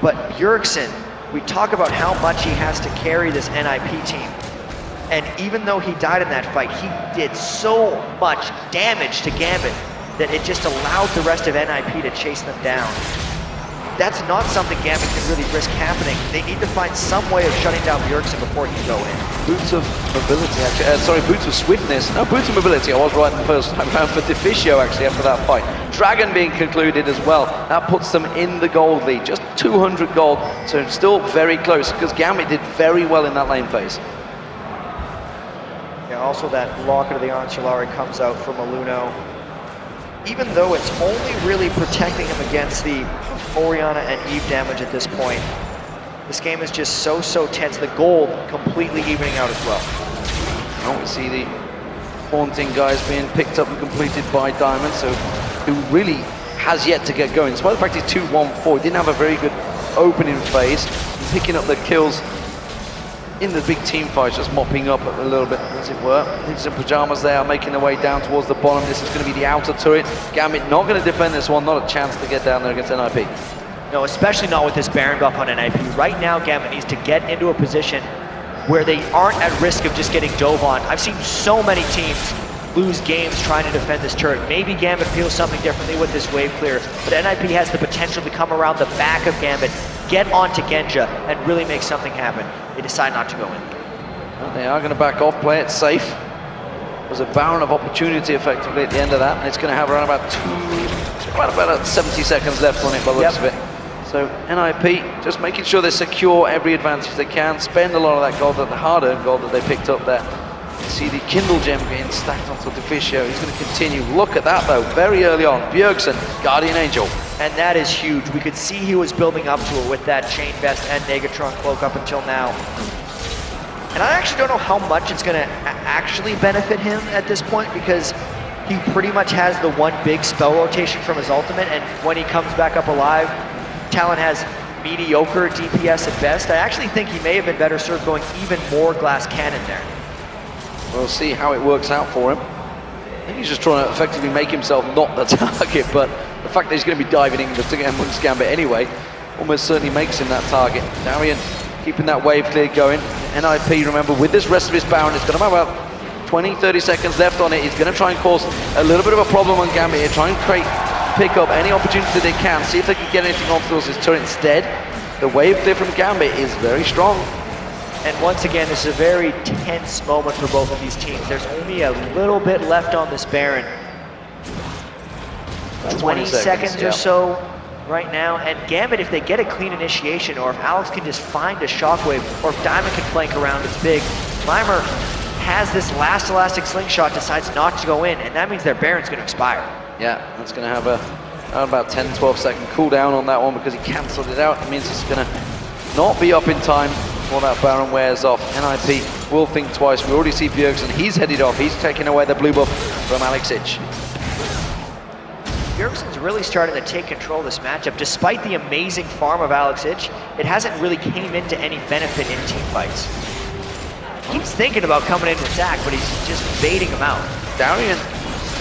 But Bjergsen, we talk about how much he has to carry this NIP team. And even though he died in that fight, he did so much damage to Gambit that it just allowed the rest of NIP to chase them down. That's not something Gambit can really risk happening. They need to find some way of shutting down Bjergsen before he can go in. Boots of mobility, actually. Boots of swiftness. No, boots of mobility. I was right the first time around for Deficio, actually, after that fight. Dragon being concluded as well. That puts them in the gold lead. Just 200 gold, so still very close, because Gambit did very well in that lane phase. Yeah, also that Locket of the Ancillary comes out for Malunoo. Even though it's only really protecting him against the Orianna and Eve damage at this point, this game is just so tense. The gold completely evening out as well. Now we see the Haunting guys being picked up and completed by Diamond, so who really has yet to get going. Despite the fact he's 2-1-4, he didn't have a very good opening phase. Picking up the kills in the big team fights, just mopping up a little bit, as it were. Ninjas in Pyjamas there are making their way down towards the bottom. This is going to be the outer turret. Gambit not going to defend this one, not a chance to get down there against NIP. No, especially not with this Baron buff on NIP. Right now, Gambit needs to get into a position where they aren't at risk of just getting dove on. I've seen so many teams lose games trying to defend this turret. Maybe Gambit feels something differently with this wave clear, but NIP has the potential to come around the back of Gambit, get onto Genja, and really make something happen. They decide not to go in. Well, they are going to back off, play it safe. There's a Baron of opportunity effectively at the end of that, and it's going to have around about 70 seconds left on it by the looks of it. So NIP just making sure they secure every advantage they can, spend a lot of that gold, the hard-earned gold that they picked up there. You see the Kindle gem getting stacked onto Deficio. He's going to continue. Look at that though, very early on. Bjergsen, Guardian Angel. And that is huge. We could see he was building up to it with that chain vest and Negatron cloak up until now. And I actually don't know how much it's going to actually benefit him at this point, because he pretty much has the one big spell rotation from his ultimate, and when he comes back up alive, Talon has mediocre DPS at best. I actually think he may have been better served going even more glass cannon there. We'll see how it works out for him. I think he's just trying to effectively make himself not the target, but the fact that he's going to be diving in amongst Gambit anyway almost certainly makes him that target. Darien keeping that wave clear going. NIP, remember, with this rest of his Baron, it's going to have about 20-30 seconds left on it. He's going to try and cause a little bit of a problem on Gambit here, try and pick up any opportunity they can, see if they can get anything off towards his turret instead. The wave clear from Gambit is very strong. And once again, this is a very tense moment for both of these teams. There's only a little bit left on this Baron. 20 seconds or so right now. And Gambit, if they get a clean initiation, or if Alex can just find a shockwave, or if Diamond can flank around, it's big. Mimer has this last elastic slingshot, decides not to go in, and that means their Baron's going to expire. Yeah, that's going to have about 10-12 second cooldown on that one, because he cancelled it out. It means it's going to not be up in time before that Baron wears off. NIP will think twice. We already see Bjergsen, he's headed off. He's taking away the blue buff from Alex Ich. Bjergsen's really starting to take control of this matchup. Despite the amazing farm of Alex Ich, it hasn't really came into any benefit in team fights. He's thinking about coming in to attack, but he's just baiting him out. Darien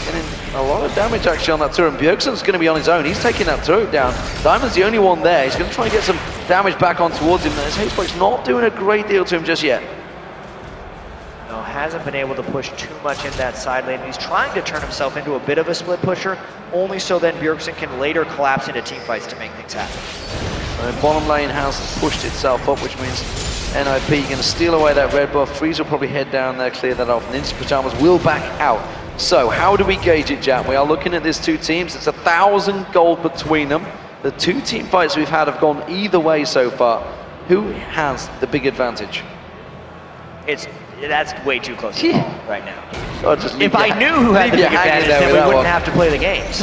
getting a lot of damage actually on that turret. Bjergsen's going to be on his own. He's taking that turret down. Diamond's the only one there. He's going to try and get some damage back on towards him. His H-Box not doing a great deal to him just yet. No, hasn't been able to push too much in that side lane. He's trying to turn himself into a bit of a split pusher, only so then Bjergsen can later collapse into team fights to make things happen. The bottom lane has pushed itself up, which means NIP going to steal away that red buff. Freeze will probably head down there, clear that off. Ninja Pyjamas will back out. So how do we gauge it, Jack? We are looking at these two teams. It's 1,000 gold between them. The two team fights we've had have gone either way so far. Who has the big advantage? That's way too close to call right now. If I knew who had the big advantage, then we wouldn't have to play the games.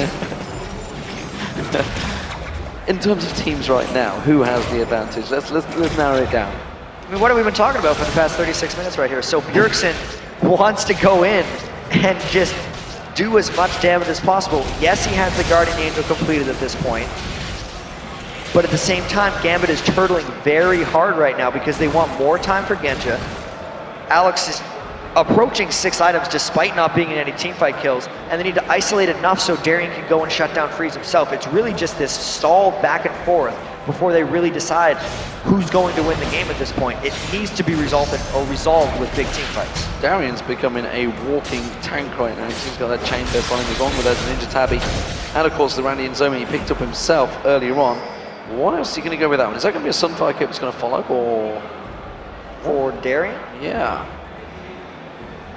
In terms of teams right now, who has the advantage? Let's narrow it down. I mean, what have we been talking about for the past 36 minutes right here? So Bjergsen wants to go in and just do as much damage as possible. Yes, he has the Guardian Angel completed at this point, but at the same time, Gambit is turtling very hard right now because they want more time for Genja. Alex is approaching 6 items despite not being in any teamfight kills, and they need to isolate enough so Darien can go and shut down Freeze himself. It's really just this stall back and forth before they really decide who's going to win the game at this point. It needs to be resolved with big team fights. Darien's becoming a walking tank right now. He's got that chain vest on him, he's on with that Ninja Tabby, and of course the Randy and Zomi he picked up himself earlier on. What else is he going to go with that one? Is that going to be a Sunfire Cape that's going to follow, or...? For Darien? Yeah.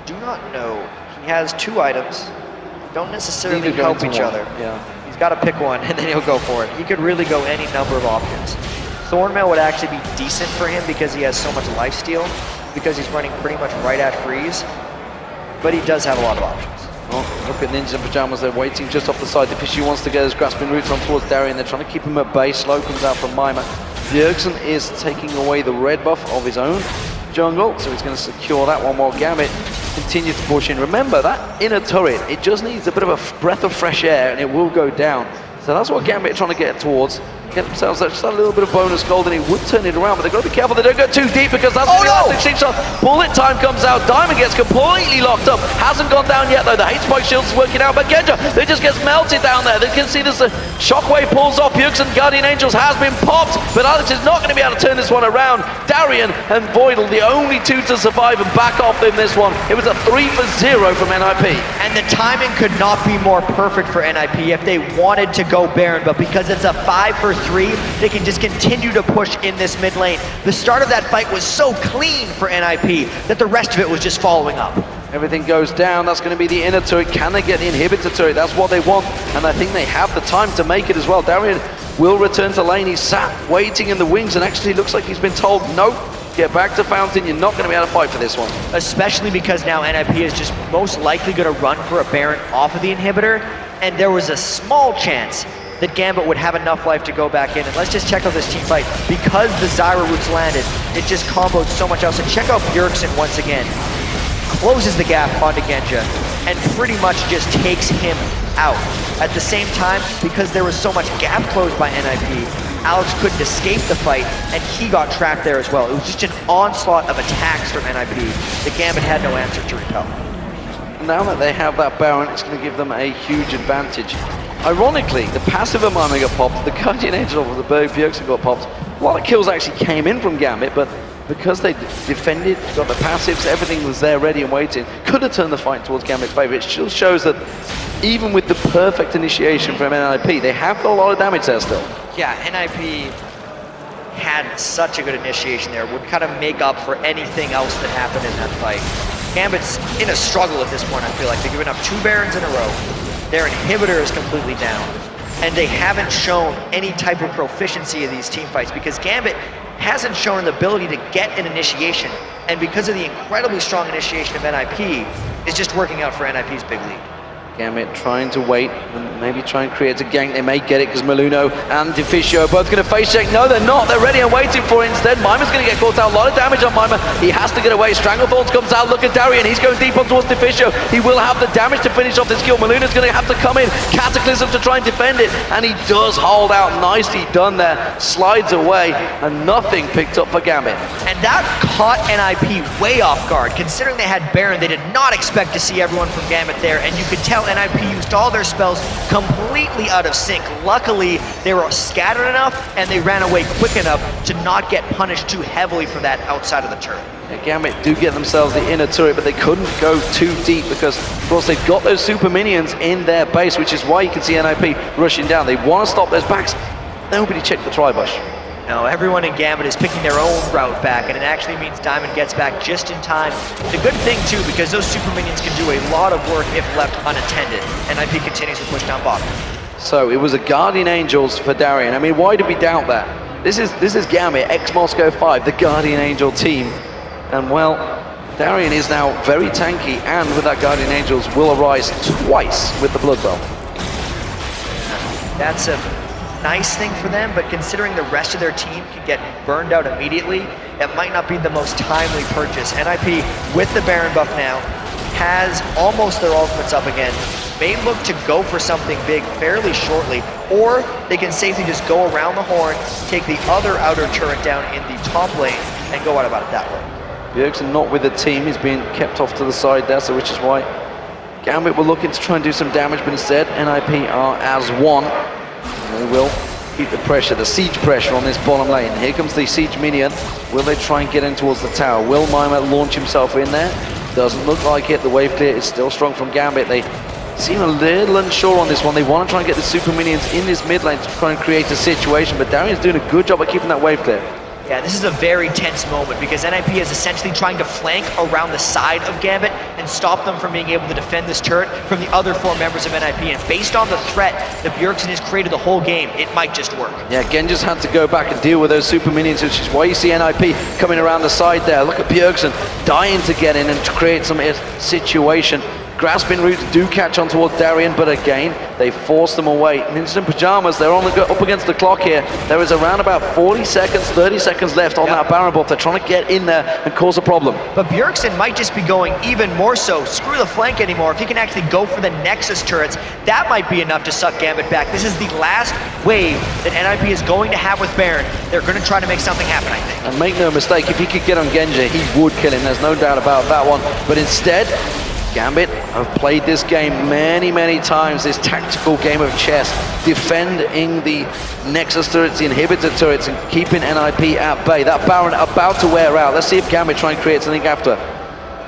Do not know. He has 2 items. Don't necessarily help each other. Yeah. He's got to pick one, and then he'll go for it. He could really go any number of options. Thornmail would actually be decent for him because he has so much lifesteal, because he's running pretty much right at Freeze. But he does have a lot of options. Well, look at Ninjas in Pyjamas, they're waiting just off the side. Deficio wants to get his grasping roots on towards Darien. They're trying to keep him at bay. Slow comes out from Mimer. Bjergsen is taking away the red buff of his own jungle, so he's going to secure that one while Gambit continues to push in. Remember, that inner turret, it just needs a bit of a breath of fresh air and it will go down. So that's what Gambit are trying to get towards. get themselves just a little bit of bonus gold, and he would turn it around, but they've got to be careful they don't go too deep, because that's the last exchange shot. Bullet time comes out. Diamond gets completely locked up. Hasn't gone down yet, though. The hate spike shield is working out, but Genja, they just gets melted down there. They can see this shockwave pulls off. Bjergsen, Guardian Angels has been popped, but Alex is not going to be able to turn this one around. Darien and Voidle, the only two to survive and back off in this one. It was a 3-for-0 from NIP. And the timing could not be more perfect for NIP if they wanted to go Baron, but because it's a 5-for-3, they can just continue to push in this mid lane. The start of that fight was so clean for NIP that the rest of it was just following up. Everything goes down. That's going to be the inner turret. Can they get the inhibitor turret? That's what they want, and I think they have the time to make it as well. Darien will return to lane. He's sat waiting in the wings, and actually looks like he's been told, nope, get back to Fountain. You're not going to be able to fight for this one. Especially because now NIP is just most likely going to run for a Baron off of the inhibitor, and there was a small chance that Gambit would have enough life to go back in. And let's just check out this team fight. Because the Zyra roots landed, it just comboed so much else. And check out Bjergsen once again. Closes the gap onto Genja and pretty much just takes him out. At the same time, because there was so much gap closed by NIP, Alex couldn't escape the fight, and he got trapped there as well. It was just an onslaught of attacks from NIP. The Gambit had no answer to repel. Now that they have that Baron, it's going to give them a huge advantage. Ironically, the passive of Mimer got popped, the Guardian Angel of the Bjergsen got popped. A lot of kills actually came in from Gambit, but because they defended, got the passives, everything was there ready and waiting, could have turned the fight towards Gambit's favor. It still shows that even with the perfect initiation from NIP, they have got a lot of damage there still. Yeah, NIP had such a good initiation there, would kind of make up for anything else that happened in that fight. Gambit's in a struggle at this point, I feel like. They've given up 2 Barons in a row. Their inhibitor is completely down. And they haven't shown any type of proficiency in these team fights because Gambit hasn't shown an ability to get an initiation. And because of the incredibly strong initiation of NIP, it's just working out for NIP's big lead. Gambit trying to wait and maybe try and create a gank. They may get it because Malunoo and Deficio are both going to face check. No, they're not. They're ready and waiting for it instead. Mimer's going to get caught out. A lot of damage on Mimer. He has to get away. Stranglethorns comes out. Look at Darien. He's going deep on towards Deficio. He will have the damage to finish off this kill. Malunoo's going to have to come in. Cataclysm to try and defend it. And he does hold out. Nicely done there. Slides away. And nothing picked up for Gambit. And that caught NIP way off guard. Considering they had Baron, they did not expect to see everyone from Gambit there. And you could tell NIP used all their spells completely out of sync. Luckily, they were scattered enough and they ran away quick enough to not get punished too heavily for that outside of the turret. Yeah, Gambit do get themselves the inner turret, but they couldn't go too deep because, of course, they've got those super minions in their base, which is why you can see NIP rushing down. They want to stop those backs. Nobody checked the tri-bush. No, everyone in Gambit is picking their own route back, and it actually means Diamond gets back just in time. It's a good thing, too, because those super minions can do a lot of work if left unattended. NIP continues to push down bottom. So it was a Guardian Angels for Darien. I mean, why did we doubt that? This is Gambit, ex-Moscow 5, the Guardian Angel team. And, well, Darien is now very tanky, and with that Guardian Angels will arise twice with the Blood Belt. That's a nice thing for them, but considering the rest of their team can get burned out immediately, it might not be the most timely purchase. NIP, with the Baron buff now, has almost their ultimates up again. May look to go for something big fairly shortly, or they can safely just go around the horn, take the other outer turret down in the top lane, and go out about it that way. Bjergsen not with the team, he's being kept off to the side there, so which is why Gambit were looking to try and do some damage, but instead NIP are as one. They will keep the pressure, the siege pressure on this bottom lane. Here comes the siege minion. Will they try and get in towards the tower? Will Mimer launch himself in there? Doesn't look like it. The wave clear is still strong from Gambit. They seem a little unsure on this one. They want to try and get the super minions in this mid lane to try and create a situation, but Darien's doing a good job at keeping that wave clear. Yeah, this is a very tense moment because NIP is essentially trying to flank around the side of Gambit and stop them from being able to defend this turret from the other 4 members of NIP. And based on the threat that Bjergsen has created the whole game, it might just work. Yeah, Genja's had to go back and deal with those super minions, which is why you see NIP coming around the side there. Look at Bjergsen dying to get in and to create some situation. grasping roots do catch on towards Darien, but again, they force them away. Ninjas in Pyjamas, they're on up against the clock here. There is around about 40 seconds, 30 seconds left on that Baron buff. They're trying to get in there and cause a problem. But Bjergsen might just be going even more so. Screw the flank anymore. If he can actually go for the Nexus turrets, that might be enough to suck Gambit back. This is the last wave that NIP is going to have with Baron. They're going to try to make something happen, I think. And make no mistake, if he could get on Genja, he would kill him. There's no doubt about that one. But instead, Gambit have played this game many times, this tactical game of chess, defending the Nexus turrets, the inhibitor turrets, and keeping NIP at bay. That Baron about to wear out. Let's see if Gambit try and create something after.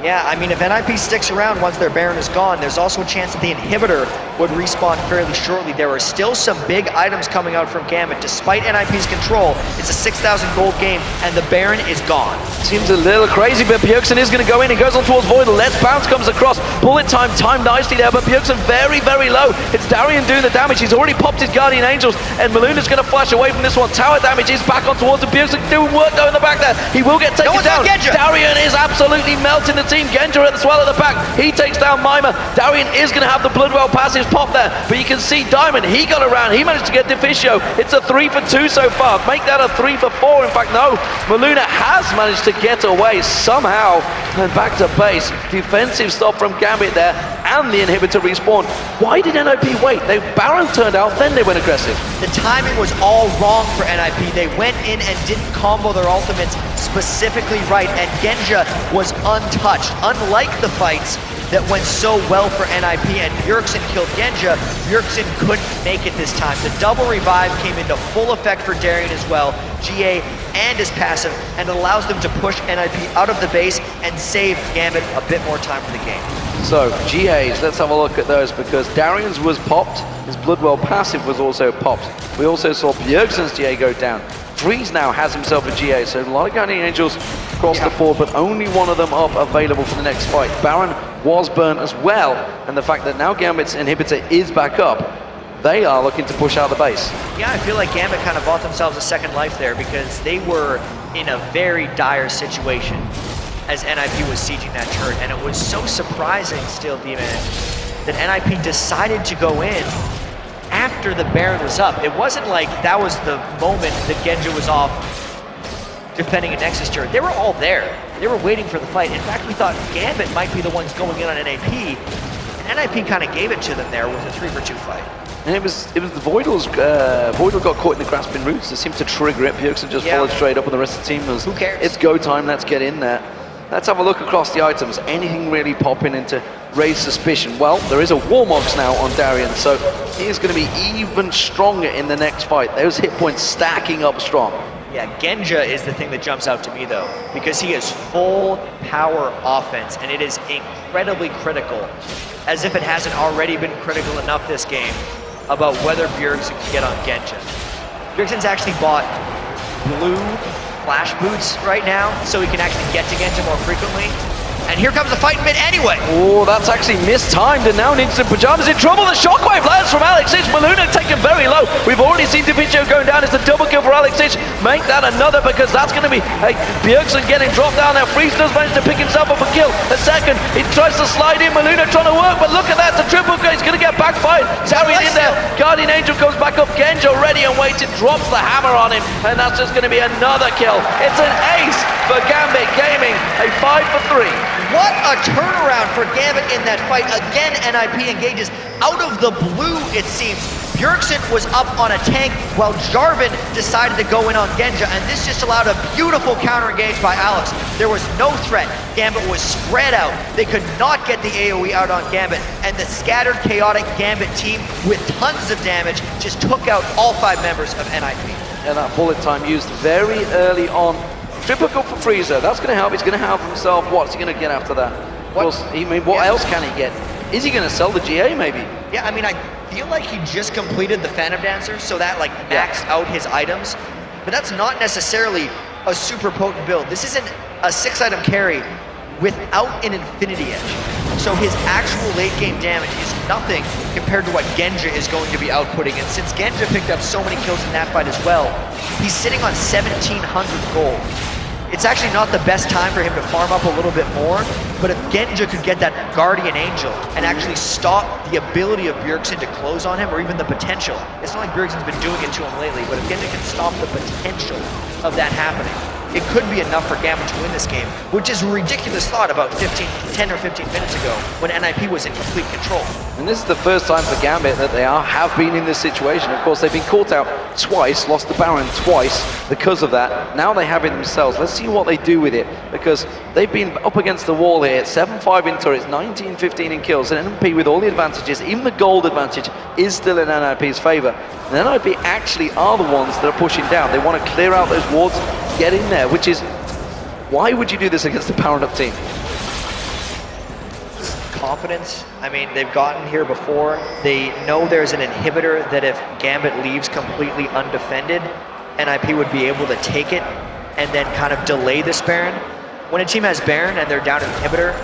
Yeah, I mean, if NIP sticks around once their Baron is gone, there's also a chance that the inhibitor would respawn fairly shortly. There are still some big items coming out from Gambit. Despite NIP's control, it's a 6,000 gold game, and the Baron is gone. Seems a little crazy, but Bjergsen is going to go in. He goes on towards Voidle. Let's Bounce comes across. Bullet time timed nicely there, but Bjergsen very low. It's Darien doing the damage. He's already popped his Guardian Angels, and Malunoo's going to flash away from this one. Tower damage is back on towards him. Bjergsen doing work though in the back there. He will get taken down. Darien is absolutely melting the team. Genja as well at the back. He takes down Mimer. Darien is going to have the Bloodwell passive pop there, but you can see Diamond, he got around. He managed to get Deficio. It's a 3 for 2 so far. Make that a 3 for 4. In fact, no. Malunoo has managed to get away somehow and back to base. Defensive stop from Gambit there, and the inhibitor respawn. Why did NIP wait? Baron turned out, then they went aggressive. The timing was all wrong for NIP. They went in and didn't combo their ultimates specifically right, and Genja was untouched. Unlike the fights that went so well for NIP and Bjergsen killed Genja, Bjergsen couldn't make it this time. The double revive came into full effect for Darien as well, GA and his passive, and allows them to push NIP out of the base and save Gambit a bit more time for the game. So, GAs, let's have a look at those, because Darien's was popped, his Bloodwell passive was also popped. We also saw Bjergsen's GA go down. Freeze now has himself a GA, so a lot of Guardian Angels across the board, but only one of them up available for the next fight. Baron was burnt as well, and the fact that now Gambit's inhibitor is back up, they are looking to push out the base. Yeah, I feel like Gambit kind of bought themselves a second life there, because they were in a very dire situation as NIP was sieging that turret, and it was so surprising still, D-Man, that NIP decided to go in after the Baron was up. It wasn't like that was the moment that Genja was off defending a Nexus turret. They were all there. They were waiting for the fight. In fact, we thought Gambit might be the ones going in on NIP, and NIP kind of gave it to them there with a 3 for 2 fight. And it was the Voidle's, Voidle got caught in the grasping roots. It seemed to trigger it. Bjergsen just followed straight up, and the rest of the team was, who cares? It's go time, let's get in there. Let's have a look across the items. Anything really popping in to raise suspicion? Well, there is a Warmogs now on Darien, so he's going to be even stronger in the next fight. Those hit points stacking up strong. Yeah, Genja is the thing that jumps out to me though, because he is full power offense, and it is incredibly critical, as if it hasn't already been critical enough this game, about whether Bjergsen can get on Genja. Bjergsen's actually bought blue flash boots right now, so he can actually get to Genja more frequently. And here comes the fight in mid anyway. Oh, that's actually mistimed, and now Ninjas in Pyjamas in trouble. The shockwave lands from Alex Ich. Malunoo taken very low. We've already seen Deficio going down. It's a double kill for Alex Ich. Make that another, because that's going to be Bjergsen getting dropped down now. Freeze does manage to pick himself up a kill. A second, he tries to slide in. Malunoo trying to work, but look at that. It's a triple kill. He's going to get backfired. Darien in there. Guardian Angel comes back up. Genja ready and waiting. Drops the hammer on him, and that's just going to be another kill. It's an ace for Gambit Gaming. A 5 for 3. What a turnaround for Gambit in that fight. Again, NIP engages out of the blue, it seems. Bjergsen was up on a tank while Jarvan decided to go in on Genja, and this just allowed a beautiful counter engage by Alex. There was no threat. Gambit was spread out. They could not get the AoE out on Gambit, and the scattered, chaotic Gambit team with tons of damage just took out all 5 members of NIP. And that bullet time used very early on. Triple for Freezer, that's going to help. He's going to help himself. What's he going to get after that? What else can he get? Is he going to sell the GA maybe? Yeah, I mean, I feel like he just completed the Phantom Dancer, so that like maxed out his items, but that's not necessarily a super potent build. This isn't a 6-item carry without an Infinity Edge. So his actual late game damage is nothing compared to what Genja is going to be outputting. And since Genja picked up so many kills in that fight as well, he's sitting on 1,700 gold. it's actually not the best time for him to farm up a little bit more, but if Genja could get that Guardian Angel and actually stop the ability of Bjergsen to close on him, or even the potential, it's not like Bjergsen's been doing it to him lately, but if Genja can stop the potential of that happening, it could be enough for Gambit to win this game, which is a ridiculous thought about 10 or 15 minutes ago when NIP was in complete control. And this is the first time for Gambit that they have been in this situation. Of course, they've been caught out twice, lost the Baron twice because of that. Now they have it themselves. Let's see what they do with it, because they've been up against the wall here. 7-5 in turrets, 19-15 in kills, and NIP with all the advantages, even the gold advantage, is still in NIP's favor. And NIP actually are the ones that are pushing down. They want to clear out those wards, get in there, which is, why would you do this against the powered up team? Confidence. I mean, they've gotten here before. They know there's an inhibitor that if Gambit leaves completely undefended, NIP would be able to take it and then kind of delay this Baron. When a team has Baron and they're down an inhibitor,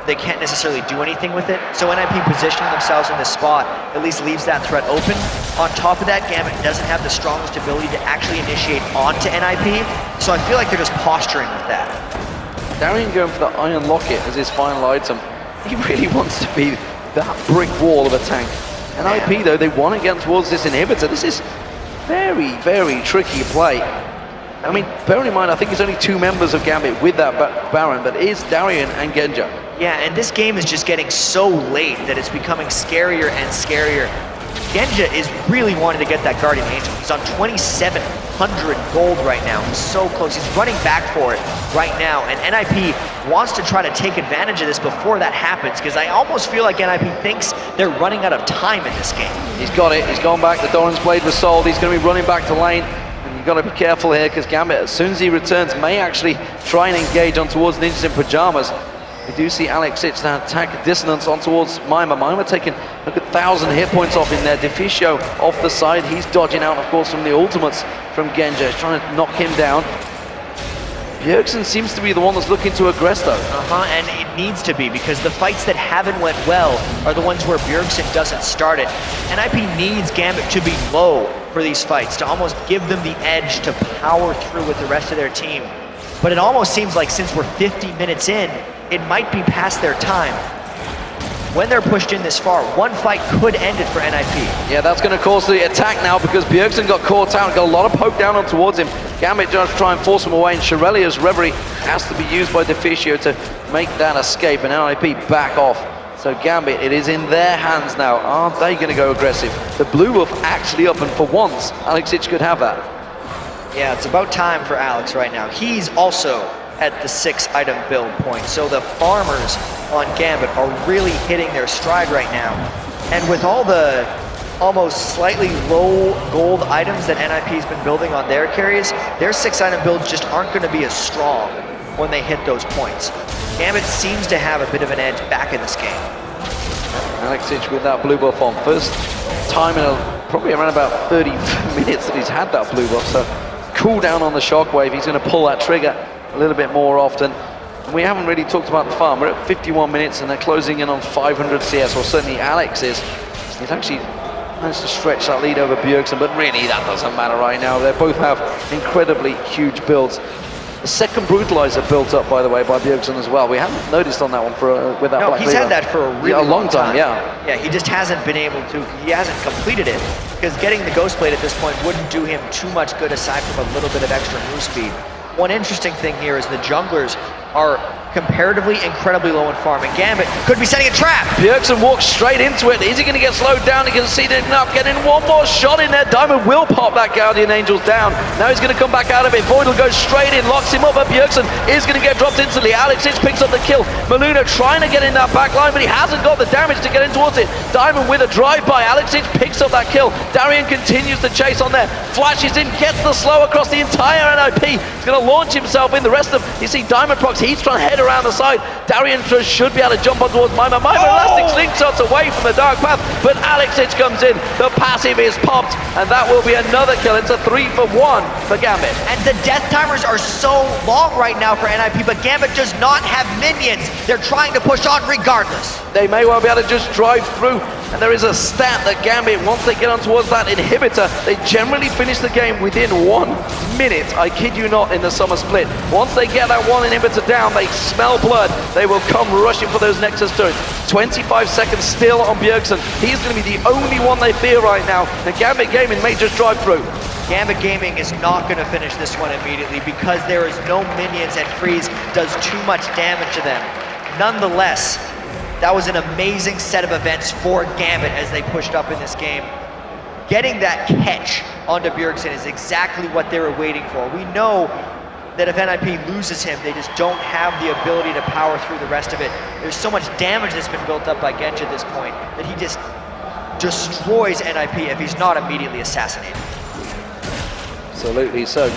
they can't necessarily do anything with it. So NIP positioning themselves in this spot at least leaves that threat open. On top of that, Gambit doesn't have the strongest ability to actually initiate onto NIP, so I feel like they're just posturing with that. Darien going for the Iron Locket as his final item. He really wants to be that brick wall of a tank. NIP though, they want to get towards this inhibitor. This is very, very tricky play. I mean, bearing in mind, I think it's only 2 members of Gambit with that Baron, but it is Darien and Genja. Yeah, and this game is just getting so late that it's becoming scarier and scarier. Genja is really wanting to get that Guardian Angel. He's on 2,700 gold right now. He's so close. He's running back for it right now, and NIP wants to try to take advantage of this before that happens, because I almost feel like NIP thinks they're running out of time in this game. He's got it. He's gone back. The Doran's Blade was sold. He's going to be running back to lane. And you've got to be careful here, because Gambit, as soon as he returns, may actually try and engage on towards Ninjas in Pyjamas. We do see Alex Sitch now attack dissonance on towards Mimer. Mimer taking, look at 1,000 hit points off in there. Deficio off the side. He's dodging out, of course, from the ultimates from Genja. He's trying to knock him down. Bjergsen seems to be the one that's looking to aggress, though. And it needs to be, because the fights that haven't went well are the ones where Bjergsen doesn't start it. NIP needs Gambit to be low for these fights, to almost give them the edge to power through with the rest of their team. But it almost seems like since we're 50 minutes in, it might be past their time. When they're pushed in this far, one fight could end it for NIP. Yeah, that's going to cause the attack now, because Bjergsen got caught out, got a lot of poke down on towards him. Gambit just try and force him away, and Shirelia's Reverie has to be used by Deficio to make that escape, and NIP back off. So Gambit, it is in their hands now. Are they going to go aggressive? The blue buff actually up, and for once, Alex Sitch could have that. Yeah, it's about time for Alex right now. He's also at the 6-item build point, so the farmers on Gambit are really hitting their stride right now. And with all the almost slightly low gold items that NIP's been building on their carries, their 6-item builds just aren't going to be as strong when they hit those points. Gambit seems to have a bit of an edge back in this game. Alex Sitch with that blue buff on. First time in probably around about 30 minutes that he's had that blue buff, so cool down on the shockwave. He's going to pull that trigger a little bit more often. And we haven't really talked about the farm. We're at 51 minutes and they're closing in on 500 CS, or certainly Alex is. He's actually managed to stretch that lead over Bjergsen, but really that doesn't matter right now. They both have incredibly huge builds. The second brutalizer built up, by the way, by Bjergsen as well. We haven't noticed on that one with that Black he's Leader. had that for a really long time. Yeah, he just hasn't been able to, he hasn't completed it, because getting the Ghost Blade at this point wouldn't do him too much good aside from a little bit of extra move speed. One interesting thing here is the junglers are comparatively incredibly low in farm, and Gambit could be setting a trap. Bjergsen walks straight into it. Is he going to get slowed down? You can see they're not getting one more shot in there. Diamond will pop that Guardian Angels down. Now he's going to come back out of it. Voidle goes straight in, locks him up, but Bjergsen is going to get dropped instantly. Alex Sitch picks up the kill. Malunoo trying to get in that back line, but he hasn't got the damage to get in towards it. Diamond with a drive-by. Alex Sitch picks up that kill. Darien continues to chase on there. Flashes in, gets the slow across the entire NIP. He's going to launch himself in. The rest of, you see Diamondprox, He's trying to head around the side. Darien should be able to jump on towards Mimer. Mimer elastic slingshots away from the dark path, but Alexic comes in. The passive is popped, and that will be another kill. It's a 3 for 1 for Gambit. And the death timers are so long right now for NIP, but Gambit does not have minions. They're trying to push on regardless. They may well be able to just drive through, and there is a stat that Gambit, once they get on towards that inhibitor, they generally finish the game within 1 minute. I kid you not, in the summer split. Once they get that one inhibitor down, they smell blood. They will come rushing for those Nexus turrets. 25 seconds still on Bjergsen. He's going to be the only one they fear right now, and Gambit Gaming may just drive through. Gambit Gaming is not going to finish this one immediately because there is no minions and Freeze does too much damage to them. Nonetheless, that was an amazing set of events for Gambit as they pushed up in this game. Getting that catch onto Bjergsen is exactly what they were waiting for. We know that if NIP loses him, they just don't have the ability to power through the rest of it. There's so much damage that's been built up by Genja at this point that he just destroys NIP if he's not immediately assassinated. Absolutely. So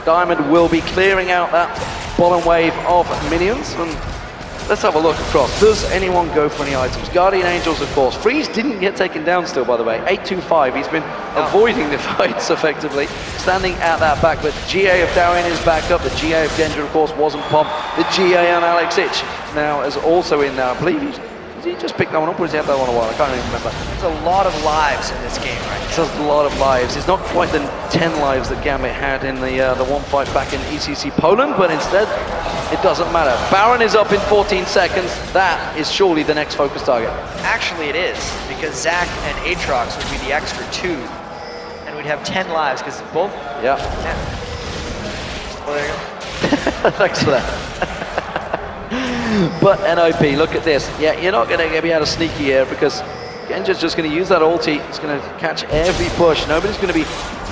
Diamond will be clearing out that bottom wave of minions. And let's have a look across. Does anyone go for any items? Guardian Angels, of course. Freeze didn't get taken down still, by the way. 825. He's been avoiding the fights effectively, standing at that back. But GA of Darien is back up. The GA of Genja, of course, wasn't popped. The GA on Alex Ich now is also in now. I believe did he just pick that one up, or has he had that one a while? I can't even remember. There's a lot of lives in this game right now. It's a lot of lives. It's not quite the 10 lives that Gambit had in the one fight back in ECC Poland, but instead, it doesn't matter. Baron is up in 14 seconds. That is surely the next focus target. Actually, it is, because Zach and Aatrox would be the extra 2, and we'd have 10 lives, because both... Yeah. Well, there you go. Thanks for that. But NIP, look at this. Yeah, you're not going to be able to sneaky here because Genja's just going to use that ulti. It's going to catch every push. Nobody's going to be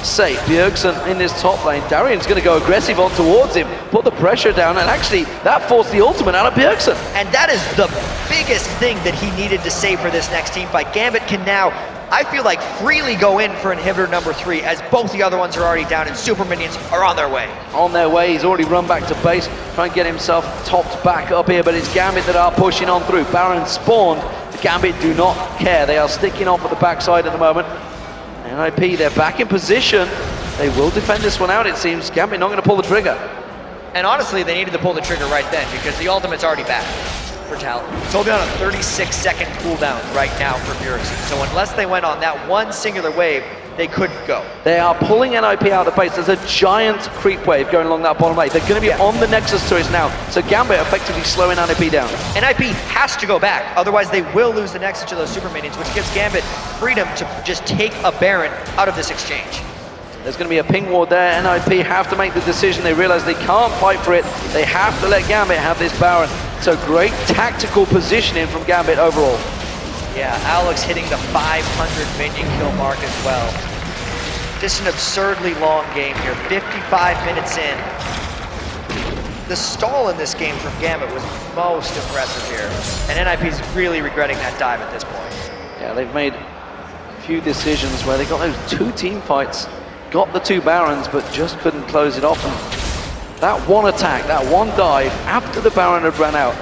safe. Bjergsen in this top lane. Darien's going to go aggressive on towards him, put the pressure down, and actually that forced the ultimate out of Bjergsen. And that is the biggest thing that he needed to save for this next team fight. Gambit can now, I feel like, freely go in for inhibitor number 3 as both the other ones are already down and super minions are on their way. On their way, he's already run back to base, trying to get himself topped back up here, but it's Gambit that are pushing on through. Baron spawned, the Gambit do not care. They are sticking off at the backside at the moment. NIP, they're back in position. They will defend this one out, it seems. Gambit not going to pull the trigger. And honestly, they needed to pull the trigger right then because the ultimate's already back for Talon. It's only on a 36-second cooldown right now for Bjergsen. So unless they went on that one singular wave, they couldn't go. They are pulling NIP out of the base. There's a giant creep wave going along that bottom lane. They're going to be on the Nexus turrets now. So Gambit effectively slowing NIP down. NIP has to go back. Otherwise, they will lose the Nexus to those super minions, which gives Gambit freedom to just take a Baron out of this exchange. There's going to be a ping ward there. NIP have to make the decision. They realize they can't fight for it. They have to let Gambit have this Baron. So great tactical positioning from Gambit overall. Yeah, Alex hitting the 500 minion kill mark as well. Just an absurdly long game here, 55 minutes in. The stall in this game from Gambit was most impressive here. And NIP's really regretting that dive at this point. Yeah, they've made a few decisions where they got those 2 team fights, got the 2 Barons, but just couldn't close it off. And that one attack, that one dive, after the Baron had run out,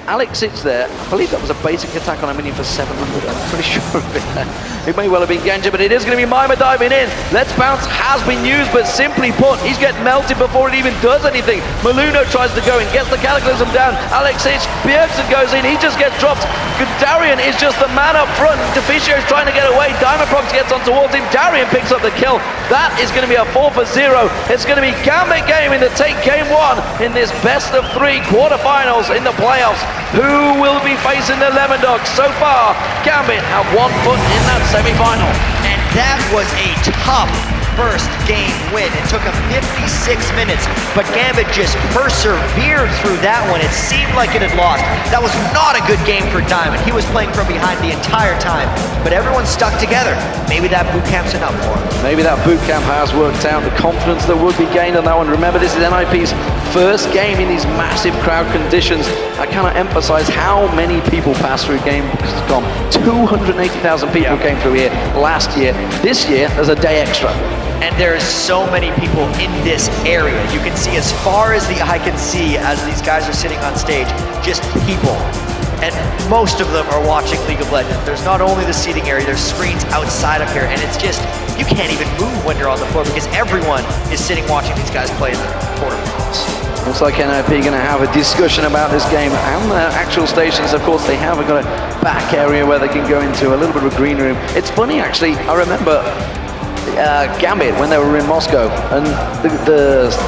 Alex sits there. I believe that was a basic attack on a minion for 700. I'm pretty sure of it. It may well have been Genja, but it is going to be Mimer diving in. Let's Bounce has been used, but simply put, he's getting melted before it even does anything. Malunoo tries to go in, gets the Cataclysm down. Alex Ich, Bjergsen goes in, he just gets dropped. Darien is just the man up front. Deficio is trying to get away. Diamondprox gets on towards him. Darien picks up the kill. That is going to be a 4 for 0. It's going to be Gambit Gaming to take game 1 in this best of 3 quarterfinals in the playoffs. Who will be facing the Lemon Dogs? So far, Gambit have 1 foot in that semi-final. And that was a tough first game win. It took him 56 minutes, but Gambit just persevered through that one. It seemed like it had lost. That was not a good game for Diamond. He was playing from behind the entire time, but everyone stuck together. Maybe that boot camp's enough for him. Maybe that boot camp has worked out. The confidence that would be gained on that one. Remember, this is NIP's first game in these massive crowd conditions. I cannot emphasize how many people passed through GamesCom. 280,000 people came through here last year. This year, there's a day extra. And there's so many people in this area. You can see as far as the eye can see as these guys are sitting on stage, just people. And most of them are watching League of Legends. There's not only the seating area, there's screens outside of here, and it's just, you can't even move when you're on the floor because everyone is sitting watching these guys play in the quarterfinals. Looks like NIP going to have a discussion about this game and the actual stations. Of course, they have got a back area where they can go into a little bit of a green room. It's funny, actually, I remember Gambit when they were in Moscow, and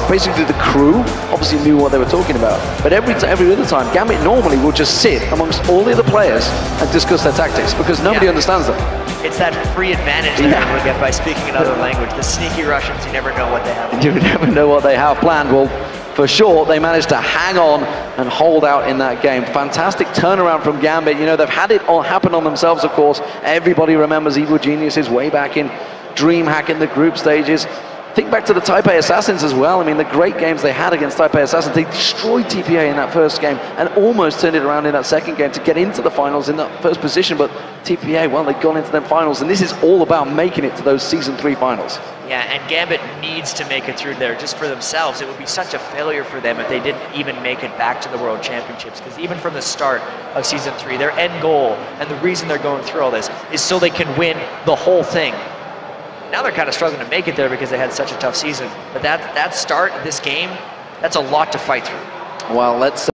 basically the crew obviously knew what they were talking about. But every other time, Gambit normally will just sit amongst all the other players and discuss their tactics because nobody understands them. It's that free advantage they're able to get by speaking another language. The sneaky Russians, you never know what they have. You never know what they have planned. Well, for sure, they managed to hang on and hold out in that game. Fantastic turnaround from Gambit. You know, they've had it all happen on themselves, of course. Everybody remembers Evil Geniuses way back in DreamHack in the group stages. Think back to the Taipei Assassins as well. I mean, the great games they had against Taipei Assassins. They destroyed TPA in that first game and almost turned it around in that second game to get into the finals in that first position. But TPA, well, they've gone into them finals, and this is all about making it to those Season 3 finals. Yeah, and Gambit needs to make it through there just for themselves. It would be such a failure for them if they didn't even make it back to the World Championships, because even from the start of Season 3, their end goal and the reason they're going through all this is so they can win the whole thing. Now they're kind of struggling to make it there because they had such a tough season. But that start of this game, that's a lot to fight through. Well, let's